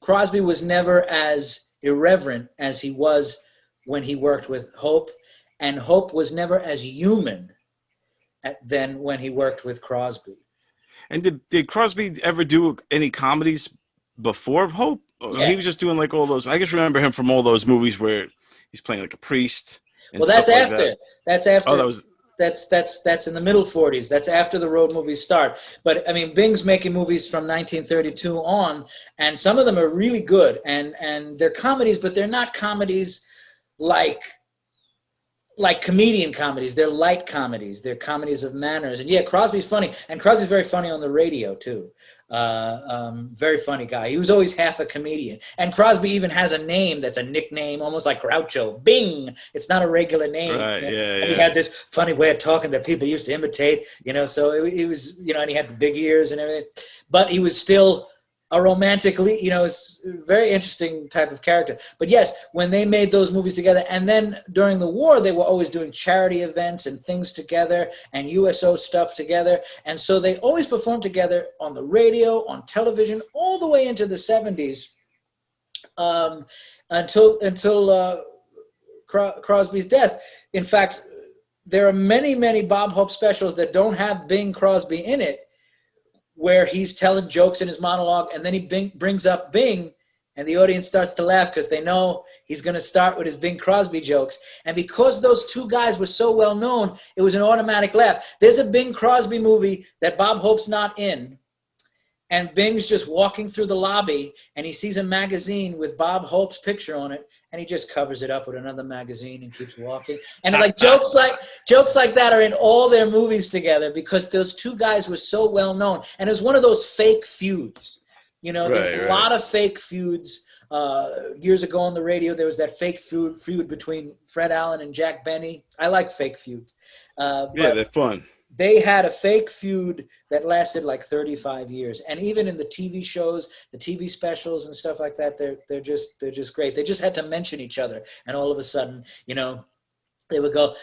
Crosby was never as irreverent as he was when he worked with Hope, and Hope was never as human than when he worked with Crosby. And did Crosby ever do any comedies before Hope? Yeah. He was just doing like all those. I just remember him from all those movies where he's playing like a priest. And Well, stuff that's like after. that. That's after. Oh, that was. That's in the middle 40s. That's after the road movies start. But I mean, Bing's making movies from 1932 on, and some of them are really good, and they're comedies, but they're not comedies like comedian comedies. They're light comedies. They're comedies of manners. And yeah, Crosby's funny, and Crosby's very funny on the radio too. Very funny guy. He was always half a comedian. And Crosby even has a name that's a nickname, almost like Groucho. Bing. It's not a regular name. Right. Yeah. And he had this funny way of talking that people used to imitate. So it was, and he had the big ears and everything. But he was still a romantically, it's a very interesting type of character. But yes, when they made those movies together, and then during the war, they were always doing charity events and things together and USO stuff together. And so they always performed together on the radio, on television, all the way into the 70s, until Crosby's death. In fact, there are many, many Bob Hope specials that don't have Bing Crosby in it, where he's telling jokes in his monologue, and then he brings up Bing, and the audience starts to laugh because they know he's going to start with his Bing Crosby jokes. And because those two guys were so well known, it was an automatic laugh. There's a Bing Crosby movie that Bob Hope's not in, and Bing's just walking through the lobby, and he sees a magazine with Bob Hope's picture on it, and he just covers it up with another magazine and keeps walking. And like jokes like that are in all their movies together because those two guys were so well known. And it was one of those fake feuds. There were a lot of fake feuds. Years ago on the radio, there was that fake feud between Fred Allen and Jack Benny. I like fake feuds. Yeah, they're fun. They had a fake feud that lasted like 35 years. And even in the TV shows, the TV specials and stuff like that, they're just great. They just had to mention each other. And all of a sudden, they would go,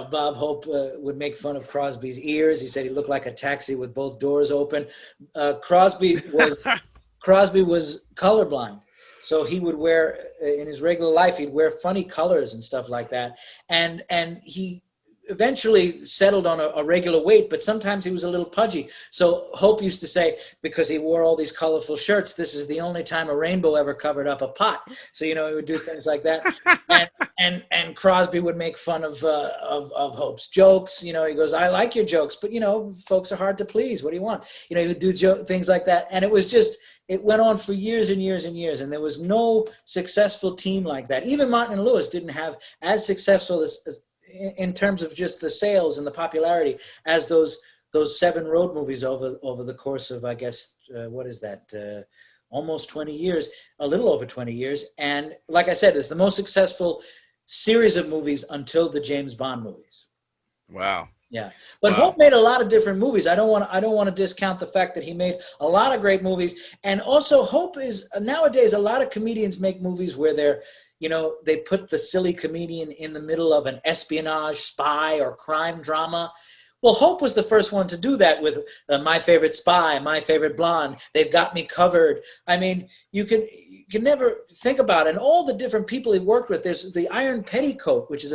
Bob Hope would make fun of Crosby's ears. He said he looked like a taxi with both doors open. Crosby was colorblind. So he would wear, in his regular life, he'd wear funny colors and stuff like that. And he eventually settled on a regular weight, but sometimes he was a little pudgy. So Hope used to say, because he wore all these colorful shirts, this is the only time a rainbow ever covered up a pot. So, he would do things like that. and Crosby would make fun of Hope's jokes. He goes, I like your jokes, but, folks are hard to please. What do you want? He would do things like that. And it was just, it went on for years and years and years. And there was no successful team like that. Even Martin and Lewis didn't have as successful as in terms of just the sales and the popularity as those 7 road movies over the course of, I guess, what is that, almost 20 years, a little over 20 years. And like I said, it's the most successful series of movies until the James Bond movies. Wow. Yeah, but Wow. Hope made a lot of different movies. I don't want to discount the fact that he made a lot of great movies. And also, Hope is nowadays a lot of comedians make movies where they're, they put the silly comedian in the middle of an espionage, spy, or crime drama. Well, Hope was the first one to do that with My Favorite Spy, My Favorite Blonde, They've Got Me Covered. I mean, you can never think about it. And all the different people he worked with. There's The Iron Petticoat, which is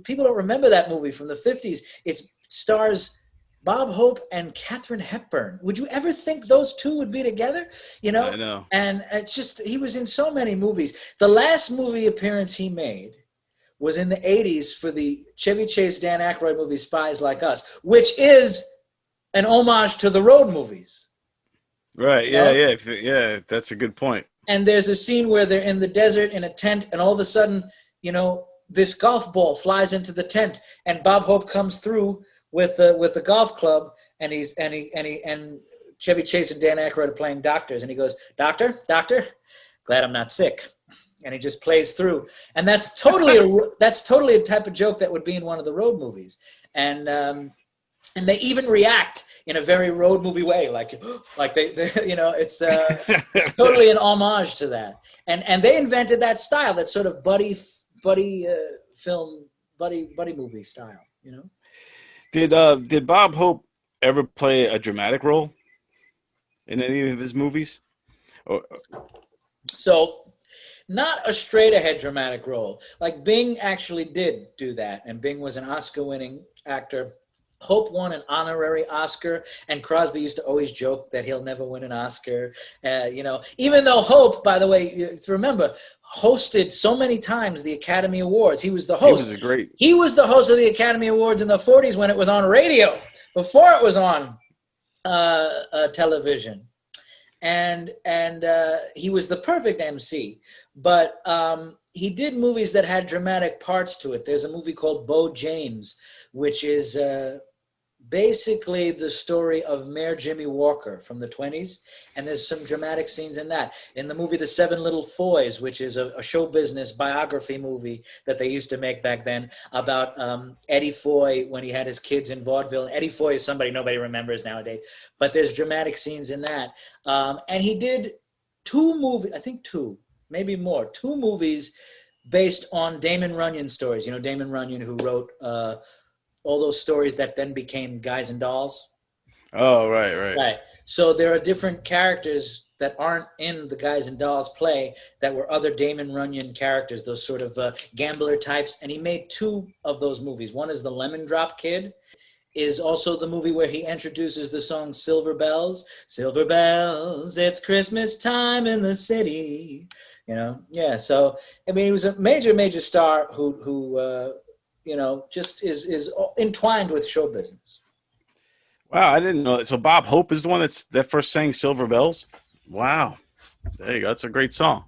people don't remember that movie from the 50s. It stars Bob Hope and Katharine Hepburn. Would you ever think those two would be together? I know. And it's just, he was in so many movies. The last movie appearance he made was in the 80s for the Chevy Chase, Dan Aykroyd movie Spies Like Us, which is an homage to the road movies. Right, yeah, that's a good point. And there's a scene where they're in the desert in a tent, and all of a sudden, this golf ball flies into the tent, and Bob Hope comes through with the golf club, and Chevy Chase and Dan Aykroyd are playing doctors, and he goes, Doctor, glad I'm not sick. And he just plays through, and that's totally a type of joke that would be in one of the road movies, and they even react in a very road movie way, like they it's totally an homage to that, and they invented that style, that sort of buddy film, buddy movie style, Did Bob Hope ever play a dramatic role in any of his movies? So. Not a straight-ahead dramatic role. Like Bing actually did do that, and Bing was an Oscar-winning actor. Hope won an honorary Oscar, and Crosby used to always joke that he'll never win an Oscar. Even though Hope, by the way, remember, hosted so many times the Academy Awards. He was the host. He was the host of the Academy Awards in the 40s when it was on radio, before it was on television. And he was the perfect MC. But he did movies that had dramatic parts to it. There's a movie called Bo James, which is basically the story of Mayor Jimmy Walker from the 20s. And there's some dramatic scenes in that. In the movie The Seven Little Foys, which is a show business biography movie that they used to make back then about Eddie Foy when he had his kids in Vaudeville. Eddie Foy is somebody nobody remembers nowadays. But there's dramatic scenes in that. And he did two maybe more, two movies based on Damon Runyon stories. Damon Runyon, who wrote all those stories that then became Guys and Dolls. Oh, right. So there are different characters that aren't in the Guys and Dolls play that were other Damon Runyon characters, those sort of gambler types. And he made two of those movies. One is The Lemon Drop Kid, is also the movie where he introduces the song Silver Bells. Silver bells, it's Christmas time in the city. So I mean, he was a major star who just is entwined with show business. Wow, I didn't know that. So Bob Hope is the one that first sang Silver Bells. Wow, there you go. That's a great song.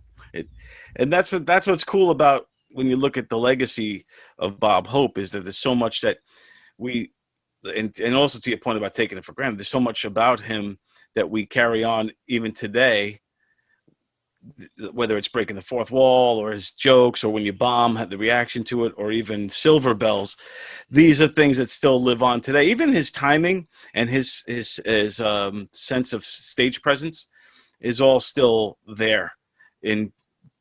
And that's what's cool about when you look at the legacy of Bob Hope, is that there's so much that we, and also to your point about taking it for granted, there's so much about him that we carry on even today. Whether it's breaking the fourth wall or his jokes, or when you bomb, the reaction to it, or even Silver Bells, these are things that still live on today. Even his timing and his sense of stage presence is all still there in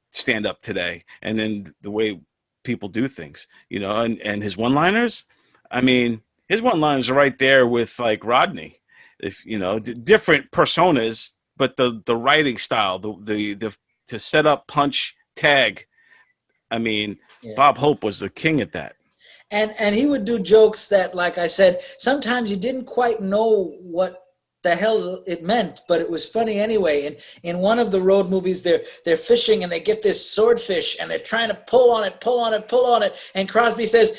stand-up today, and in the way people do things, and his one-liners. I mean, his one-liners are right there with like Rodney, if different personas. But the writing style, the to set up, punch, tag, I mean, yeah. Bob Hope was the king at that. And he would do jokes that, like I said, sometimes you didn't quite know what the hell it meant, but it was funny anyway. And in one of the road movies, they're fishing and they get this swordfish and they're trying to pull on it. And Crosby says,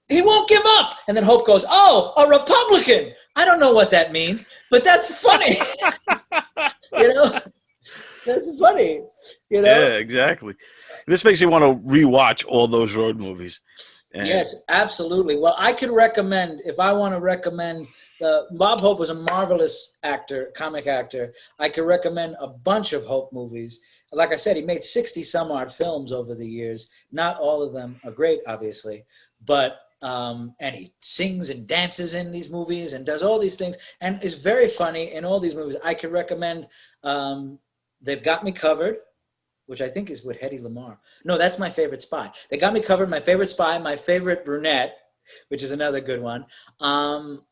he won't give up. And then Hope goes, oh, a Republican. I don't know what that means, but that's funny. That's funny. Yeah, exactly. This makes me want to rewatch all those road movies. Yes, absolutely. Well, I could recommend, if I want to recommend Bob Hope was a marvelous actor, comic actor. I could recommend a bunch of Hope movies. Like I said, he made 60 some odd films over the years. Not all of them are great, obviously, but and he sings and dances in these movies and does all these things and is very funny in all these movies. I could recommend They've Got Me Covered, which I think is with Hedy Lamarr. No, that's My Favorite Spy. They Got Me Covered, My Favorite Spy, My Favorite Brunette, which is another good one. What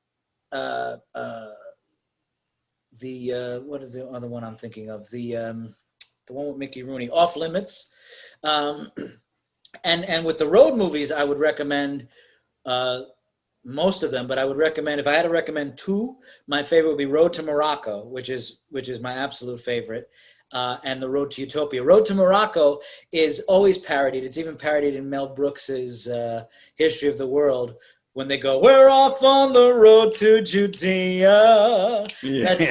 is the other one I'm thinking of? The one with Mickey Rooney, Off Limits. And with the road movies, I would recommend most of them, but I would recommend, if I had to recommend two, my favorite would be Road to Morocco, which is my absolute favorite, and The Road to Utopia. Road to Morocco is always parodied. It's even parodied in Mel Brooks's History of the World, when they go, "We're off on the road to Judea." Yeah.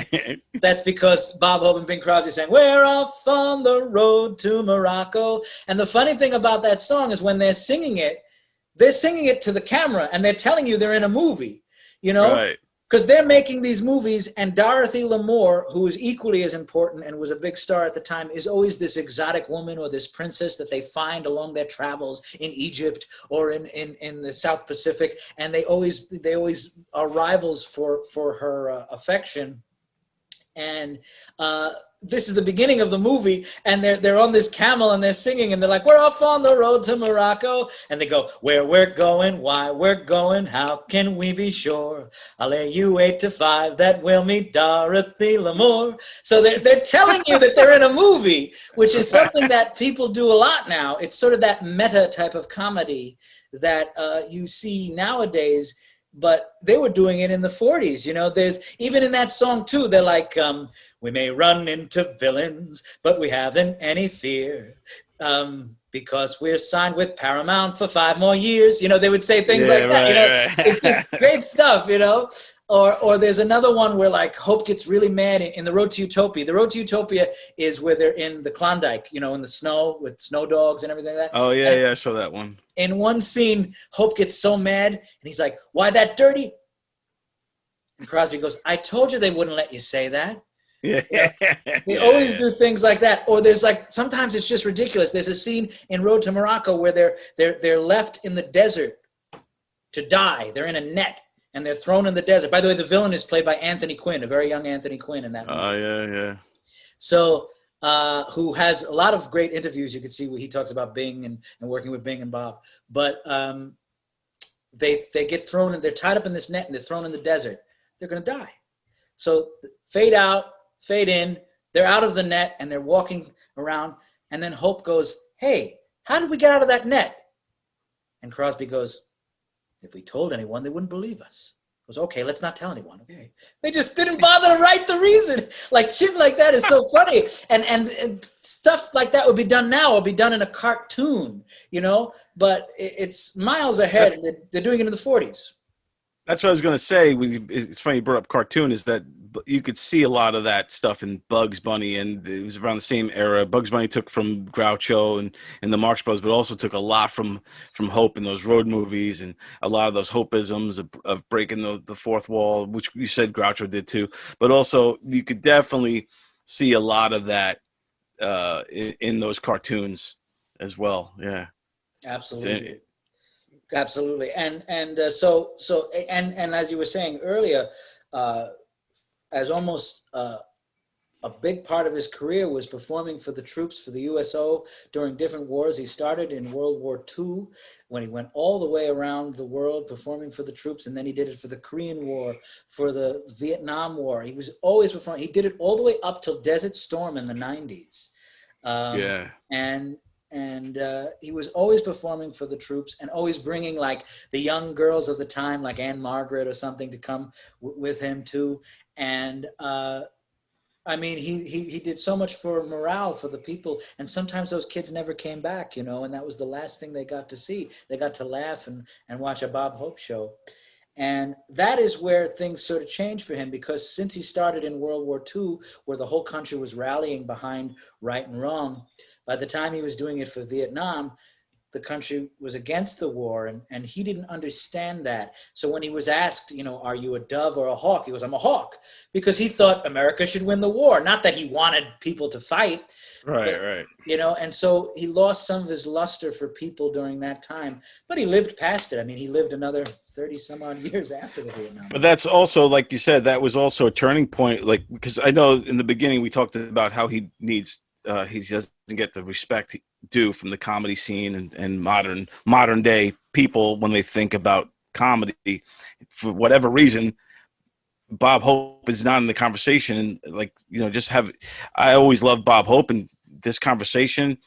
That's because Bob Hope and Bing Crosby saying, "We're off on the road to Morocco." And the funny thing about that song is when they're singing it to the camera and they're telling you they're in a movie, you know? Right. Because they're making these movies, and Dorothy Lamour, who is equally as important and was a big star at the time, is always this exotic woman or this princess that they find along their travels in Egypt or in the South Pacific, and they always are rivals for her affection. And this is the beginning of the movie, and they're on this camel and they're singing and they're like, "We're off on the road to Morocco," and they go, "Where we're going, why we're going, how can we be sure? I'll lay you 8 to 5 that we'll meet Dorothy Lamour." So they're telling you that they're in a movie, which is something that people do a lot now. It's sort of that meta type of comedy that you see nowadays. But they were doing it in the 40s. You know, there's even in that song too, they're like, "We may run into villains, but we haven't any fear, because we're signed with Paramount for 5 more years." You know, they would say things like that. Right, you know, right. It's just great stuff, you know. Or there's another one where like Hope gets really mad in The Road to Utopia. The Road to Utopia is where they're in the Klondike, you know, in the snow with snow dogs and everything like that. Oh, yeah, yeah, I saw that one. In one scene, Hope gets so mad, and he's like, "Why that dirty?" And Crosby goes, "I told you they wouldn't let you say that." Yeah. They always do things like that. Or there's like, sometimes it's just ridiculous. There's a scene in Road to Morocco where they're left in the desert to die. They're in a net, and they're thrown in the desert. By the way, the villain is played by Anthony Quinn, a very young Anthony Quinn in that movie. Oh, yeah. So, who has a lot of great interviews. You can see where he talks about Bing and working with Bing and Bob. But they get thrown, and they're tied up in this net, and they're thrown in the desert. They're going to die. So fade out, fade in. They're out of the net, and they're walking around. And then Hope goes, "Hey, how did we get out of that net?" And Crosby goes, "If we told anyone, they wouldn't believe us." He goes, "Okay, let's not tell anyone." Okay. They just didn't bother to write the reason. Like, shit like that is so funny. And stuff like that would be done now, or be done in a cartoon, you know? But it's miles ahead. They're doing it in the 40s. That's what I was going to say. It's funny you brought up cartoon, is that you could see a lot of that stuff in Bugs Bunny, and it was around the same era. Bugs Bunny took from Groucho and the Marx Brothers, but also took a lot from Hope in those road movies, and a lot of those Hopeisms of breaking the fourth wall, which you said Groucho did too. But also you could definitely see a lot of that in those cartoons as well. Yeah, Absolutely. Absolutely. And so as you were saying earlier, as almost a big part of his career was performing for the troops, for the USO during different wars. He started in World War II, when he went all the way around the world performing for the troops, and then he did it for the Korean War, for the Vietnam War. He was always performing. He did it all the way up till Desert Storm in the 90s. And he was always performing for the troops, and always bringing like the young girls of the time, like Anne Margaret or something, to come with him too. And I mean, he did so much for morale for the people, and sometimes those kids never came back, you know, and that was the last thing they got to see. They got to laugh and watch a Bob Hope show. And that is where things sort of changed for him, because since he started in World War II, where the whole country was rallying behind right and wrong, by the time he was doing it for Vietnam, the country was against the war, and he didn't understand that. So when he was asked, are you a dove or a hawk? He goes, I'm a hawk, because he thought America should win the war. Not that he wanted people to fight, Right, but, right. and so he lost some of his luster for people during that time, but he lived past it. I mean, he lived another 30 some odd years after the Vietnam But War. that's also, like you said, that was also a turning point. Like, because I know in the beginning we talked about how he doesn't get the respect due from the comedy scene and modern day people when they think about comedy. For whatever reason, Bob Hope is not in the conversation. And I always loved Bob Hope, and this conversation,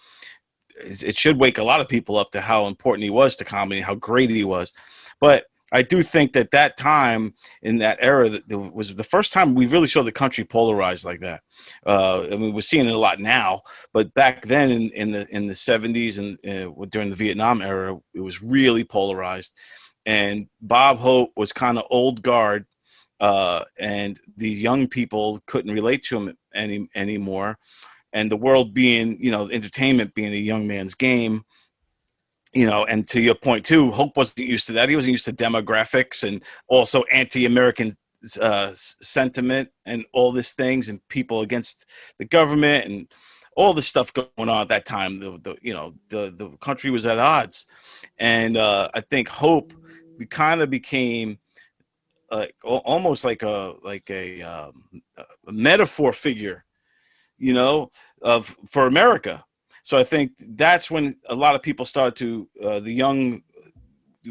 it should wake a lot of people up to how important he was to comedy, how great he was. But I do think that time in that era that was the first time we really saw the country polarized like that. I mean, we're seeing it a lot now, but back then in the 70s and during the Vietnam era, it was really polarized. And Bob Hope was kind of old guard, and these young people couldn't relate to him anymore. And the world being, entertainment being a young man's game. And to your point too, Hope wasn't used to that. He wasn't used to demographics and also anti-American sentiment and all these things and people against the government and all this stuff going on at that time. The country was at odds, and I think Hope kind of became almost like a metaphor figure, for America. So I think that's when a lot of people started to, the young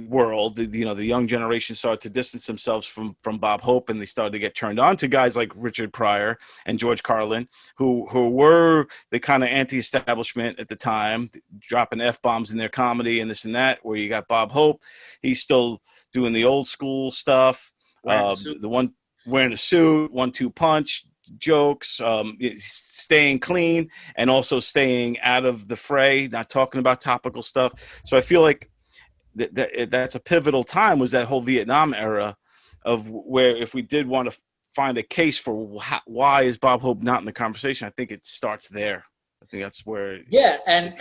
world, the young generation started to distance themselves from Bob Hope, and they started to get turned on to guys like Richard Pryor and George Carlin, who were the kind of anti-establishment at the time, dropping F-bombs in their comedy and this and that, where you got Bob Hope. He's still doing the old school stuff, the one wearing a suit, 1-2 punch, jokes, staying clean and also staying out of the fray, not talking about topical stuff. So I feel like that's a pivotal time, was that whole Vietnam era of where if we did want to find a case for why is Bob Hope not in the conversation, I think it starts there. I think that's where and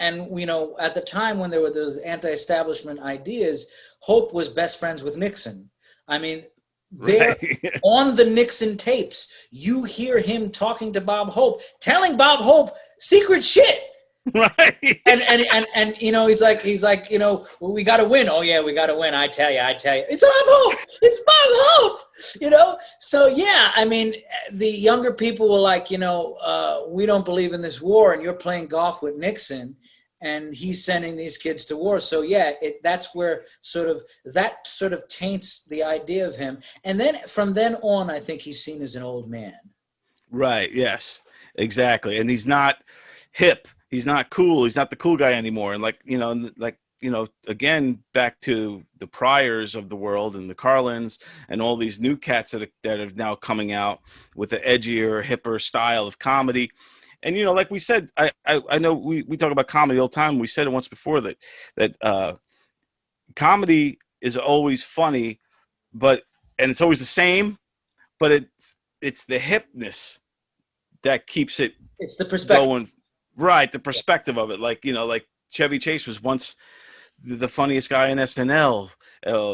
at the time when there were those anti-establishment ideas, Hope was best friends with Nixon. I mean, there on the Nixon tapes, you hear him talking to Bob Hope, telling Bob Hope secret shit. Right. And he's like, well, we got to win. Oh yeah, we got to win. I tell you, it's Bob Hope. It's Bob Hope. So yeah, I mean, the younger people were like, we don't believe in this war, and you're playing golf with Nixon, and he's sending these kids to war. So yeah, that's where sort of taints the idea of him. And then from then on, I think he's seen as an old man. Right. Yes, exactly. And he's not hip. He's not cool. He's not the cool guy anymore. And again, back to the Pryors of the world and the Carlins and all these new cats that are now coming out with the edgier, hipper style of comedy. And, like we said, I know we talk about comedy all the time. We said it once before that comedy is always funny, and it's always the same, but it's the hipness that keeps it. It's the perspective. Going. Right. The perspective of it. Like Chevy Chase was once the funniest guy in SNL,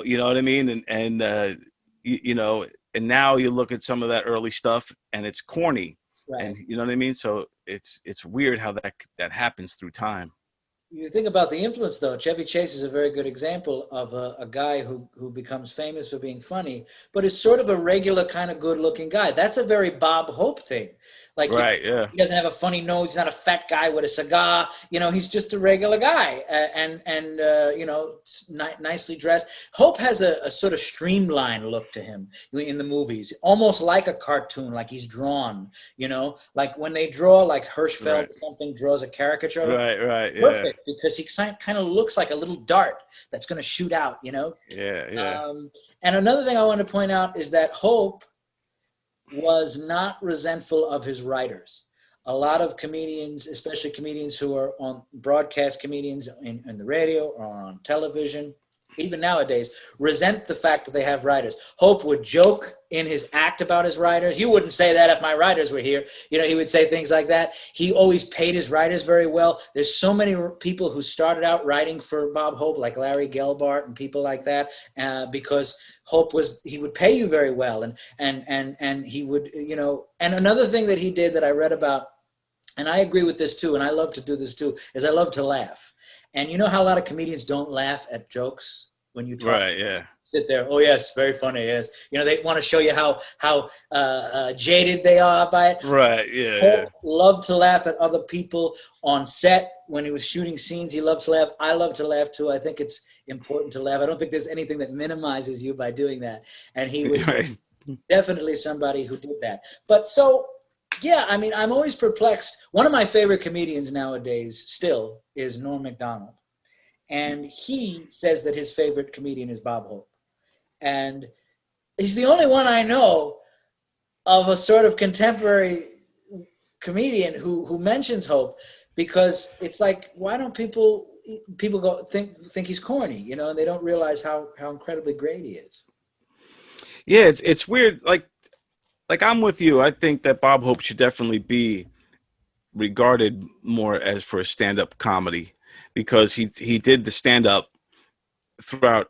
you know what I mean? And now you look at some of that early stuff and it's corny. Right. And you know what I mean? So it's weird how that happens through time. You think about the influence, though. Chevy Chase is a very good example of a guy who becomes famous for being funny, but is sort of a regular kind of good-looking guy. That's a very Bob Hope thing. Like, right, he doesn't have a funny nose. He's not a fat guy with a cigar. He's just a regular guy, and nicely dressed. Hope has a sort of streamlined look to him in the movies, almost like a cartoon, like he's drawn. Like when they draw, like Hirschfeld right. or something draws a caricature of him. Right, yeah. Perfect, because he kind of looks like a little dart that's going to shoot out. Yeah. And another thing I want to point out is that Hope was not resentful of his writers. A lot of comedians, especially comedians who are on broadcast comedians in the radio or on television, even nowadays, resent the fact that they have writers. Hope would joke in his act about his writers. You wouldn't say that if my writers were here. You know, he would say things like that. He always paid his writers very well. There's so many people who started out writing for Bob Hope, like Larry Gelbart and people like that, because Hope he would pay you very well. And he would, you know, and another thing that he did that I read about, and I agree with this too, and I love to do this too, is I love to laugh. And you know how a lot of comedians don't laugh at jokes when you talk? Right, yeah. Sit there, oh yes, very funny, yes. You know, they want to show you how jaded they are by it. Right, yeah. Hope loved to laugh at other people on set when he was shooting scenes. He loved to laugh. I love to laugh too. I think it's important to laugh. I don't think there's anything that minimizes you by doing that. And he was Right. definitely somebody who did that. But so, yeah, I mean, I'm always perplexed. One of my favorite comedians nowadays still is Norm Macdonald. And he says that his favorite comedian is Bob Hope. And he's the only one I know of a sort of contemporary comedian who mentions Hope, because it's like, why don't people go think he's corny, you know, and they don't realize how incredibly great he is. Yeah, it's weird. Like I'm with you. I think that Bob Hope should definitely be regarded more as for a stand-up comedy, because he did the stand-up throughout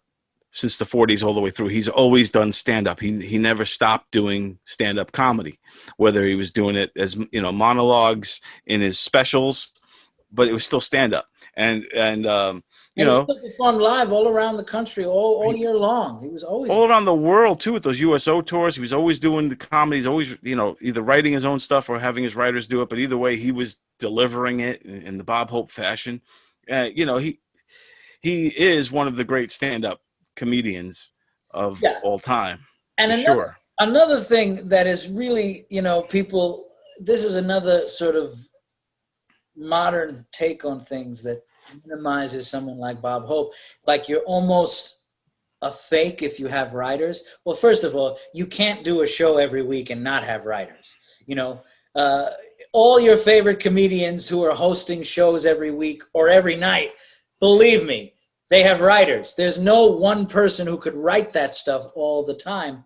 since the 40s all the way through. He's always done stand-up. He never stopped doing stand-up comedy, whether he was doing it as, you know, monologues in his specials, but it was still stand-up. And you know, he performed live all around the country all year long. He was always all around the world too with those USO tours. He was always doing the comedy. He's always, you know, either writing his own stuff or having his writers do it. But either way, he was delivering it in the Bob Hope fashion. You know, he is one of the great stand-up comedians of all time. And another thing that is really, you know, people, this is another sort of modern take on things that minimizes someone like Bob Hope. Like, you're almost a fake if you have writers. Well, first of all, you can't do a show every week and not have writers. You know, all your favorite comedians who are hosting shows every week or every night, believe me, they have writers. There's no one person who could write that stuff all the time.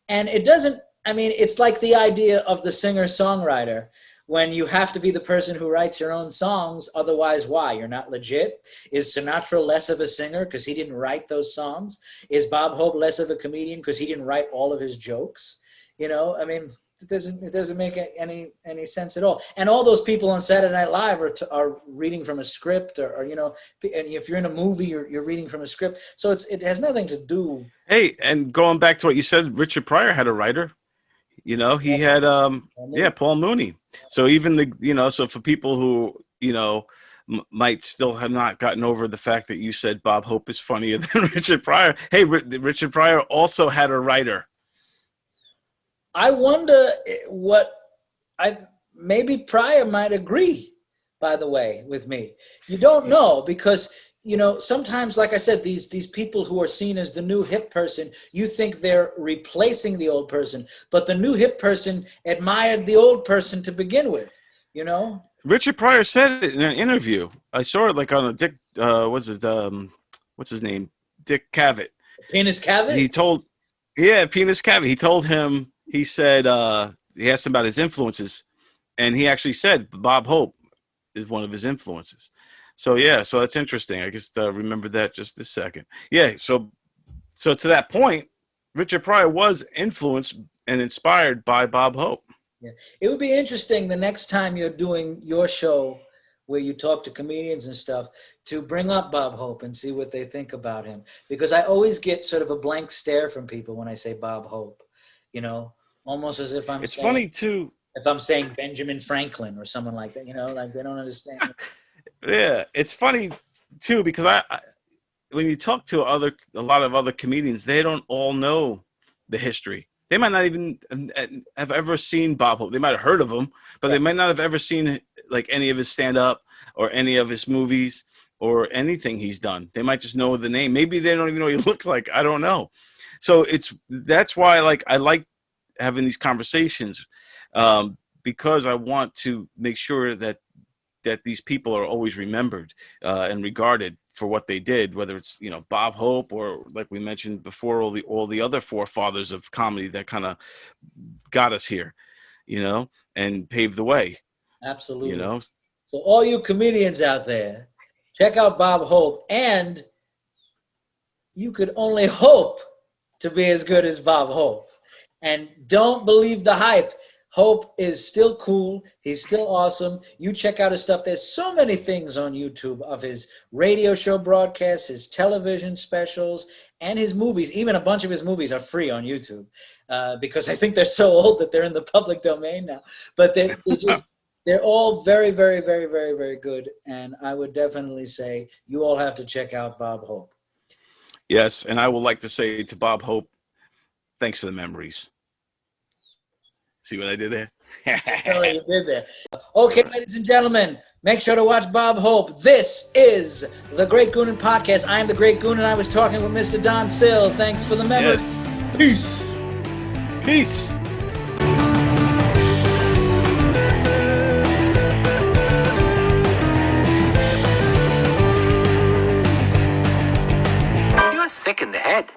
And it doesn't, I mean, it's like the idea of the singer-songwriter, when you have to be the person who writes your own songs. Otherwise, why? You're not legit. Is Sinatra less of a singer because he didn't write those songs? Is Bob Hope less of a comedian because he didn't write all of his jokes? You know, I mean, it doesn't make any sense at all. And all those people on Saturday Night Live are reading from a script, or you know, and if you're in a movie, you're reading from a script. So it has nothing to do. Hey, and going back to what you said, Richard Pryor had a writer. You know, he had Paul Mooney. So even so for people who, you know, might still have not gotten over the fact that you said Bob Hope is funnier than Richard Pryor. Hey, Richard Pryor also had a writer. I wonder maybe Pryor might agree, by the way, with me. You don't know, because, you know, sometimes, like I said, these people who are seen as the new hip person, you think they're replacing the old person, but the new hip person admired the old person to begin with, you know? Richard Pryor said it in an interview. I saw it like on a Dick, what's his name? Dick Cavett. Penis Cavett? Penis Cavett. He told him, he said, he asked him about his influences, and he actually said Bob Hope is one of his influences. So so that's interesting. I just remembered that just this second. Yeah, so to that point, Richard Pryor was influenced and inspired by Bob Hope. Yeah, it would be interesting the next time you're doing your show where you talk to comedians and stuff, to bring up Bob Hope and see what they think about him, because I always get sort of a blank stare from people when I say Bob Hope, you know, almost as if It's funny too. If I'm saying Benjamin Franklin or someone like that, you know, like they don't understand. Yeah, it's funny too, because I when you talk to a lot of other comedians, they don't all know the history. They might not even have ever seen Bob Hope. They might have heard of him, but they might not have ever seen like any of his stand-up or any of his movies or anything he's done. They might just know the name. Maybe they don't even know what he looked like. I don't know. So that's why I like having these conversations, because I want to make sure that these people are always remembered and regarded for what they did, whether it's, you know, Bob Hope or, like we mentioned before, all the other forefathers of comedy that kind of got us here, you know, and paved the way. Absolutely. You know, so all you comedians out there, check out Bob Hope, and you could only hope to be as good as Bob Hope. And don't believe the hype. Hope is still cool. He's still awesome. You check out his stuff. There's so many things on YouTube of his radio show broadcasts, his television specials, and his movies. Even a bunch of his movies are free on YouTube because I think they're so old that they're in the public domain now. But they're all very, very, very, very, very good. And I would definitely say you all have to check out Bob Hope. Yes, and I would like to say to Bob Hope, thanks for the memories. See what I did there? Oh, you did there. Okay, ladies and gentlemen, make sure to watch Bob Hope. This is the Great Goonan Podcast. I am the Great Goonan. I was talking with Mr. Don Sill. Thanks for the memories. Yes. Peace. Peace. You're sick in the head.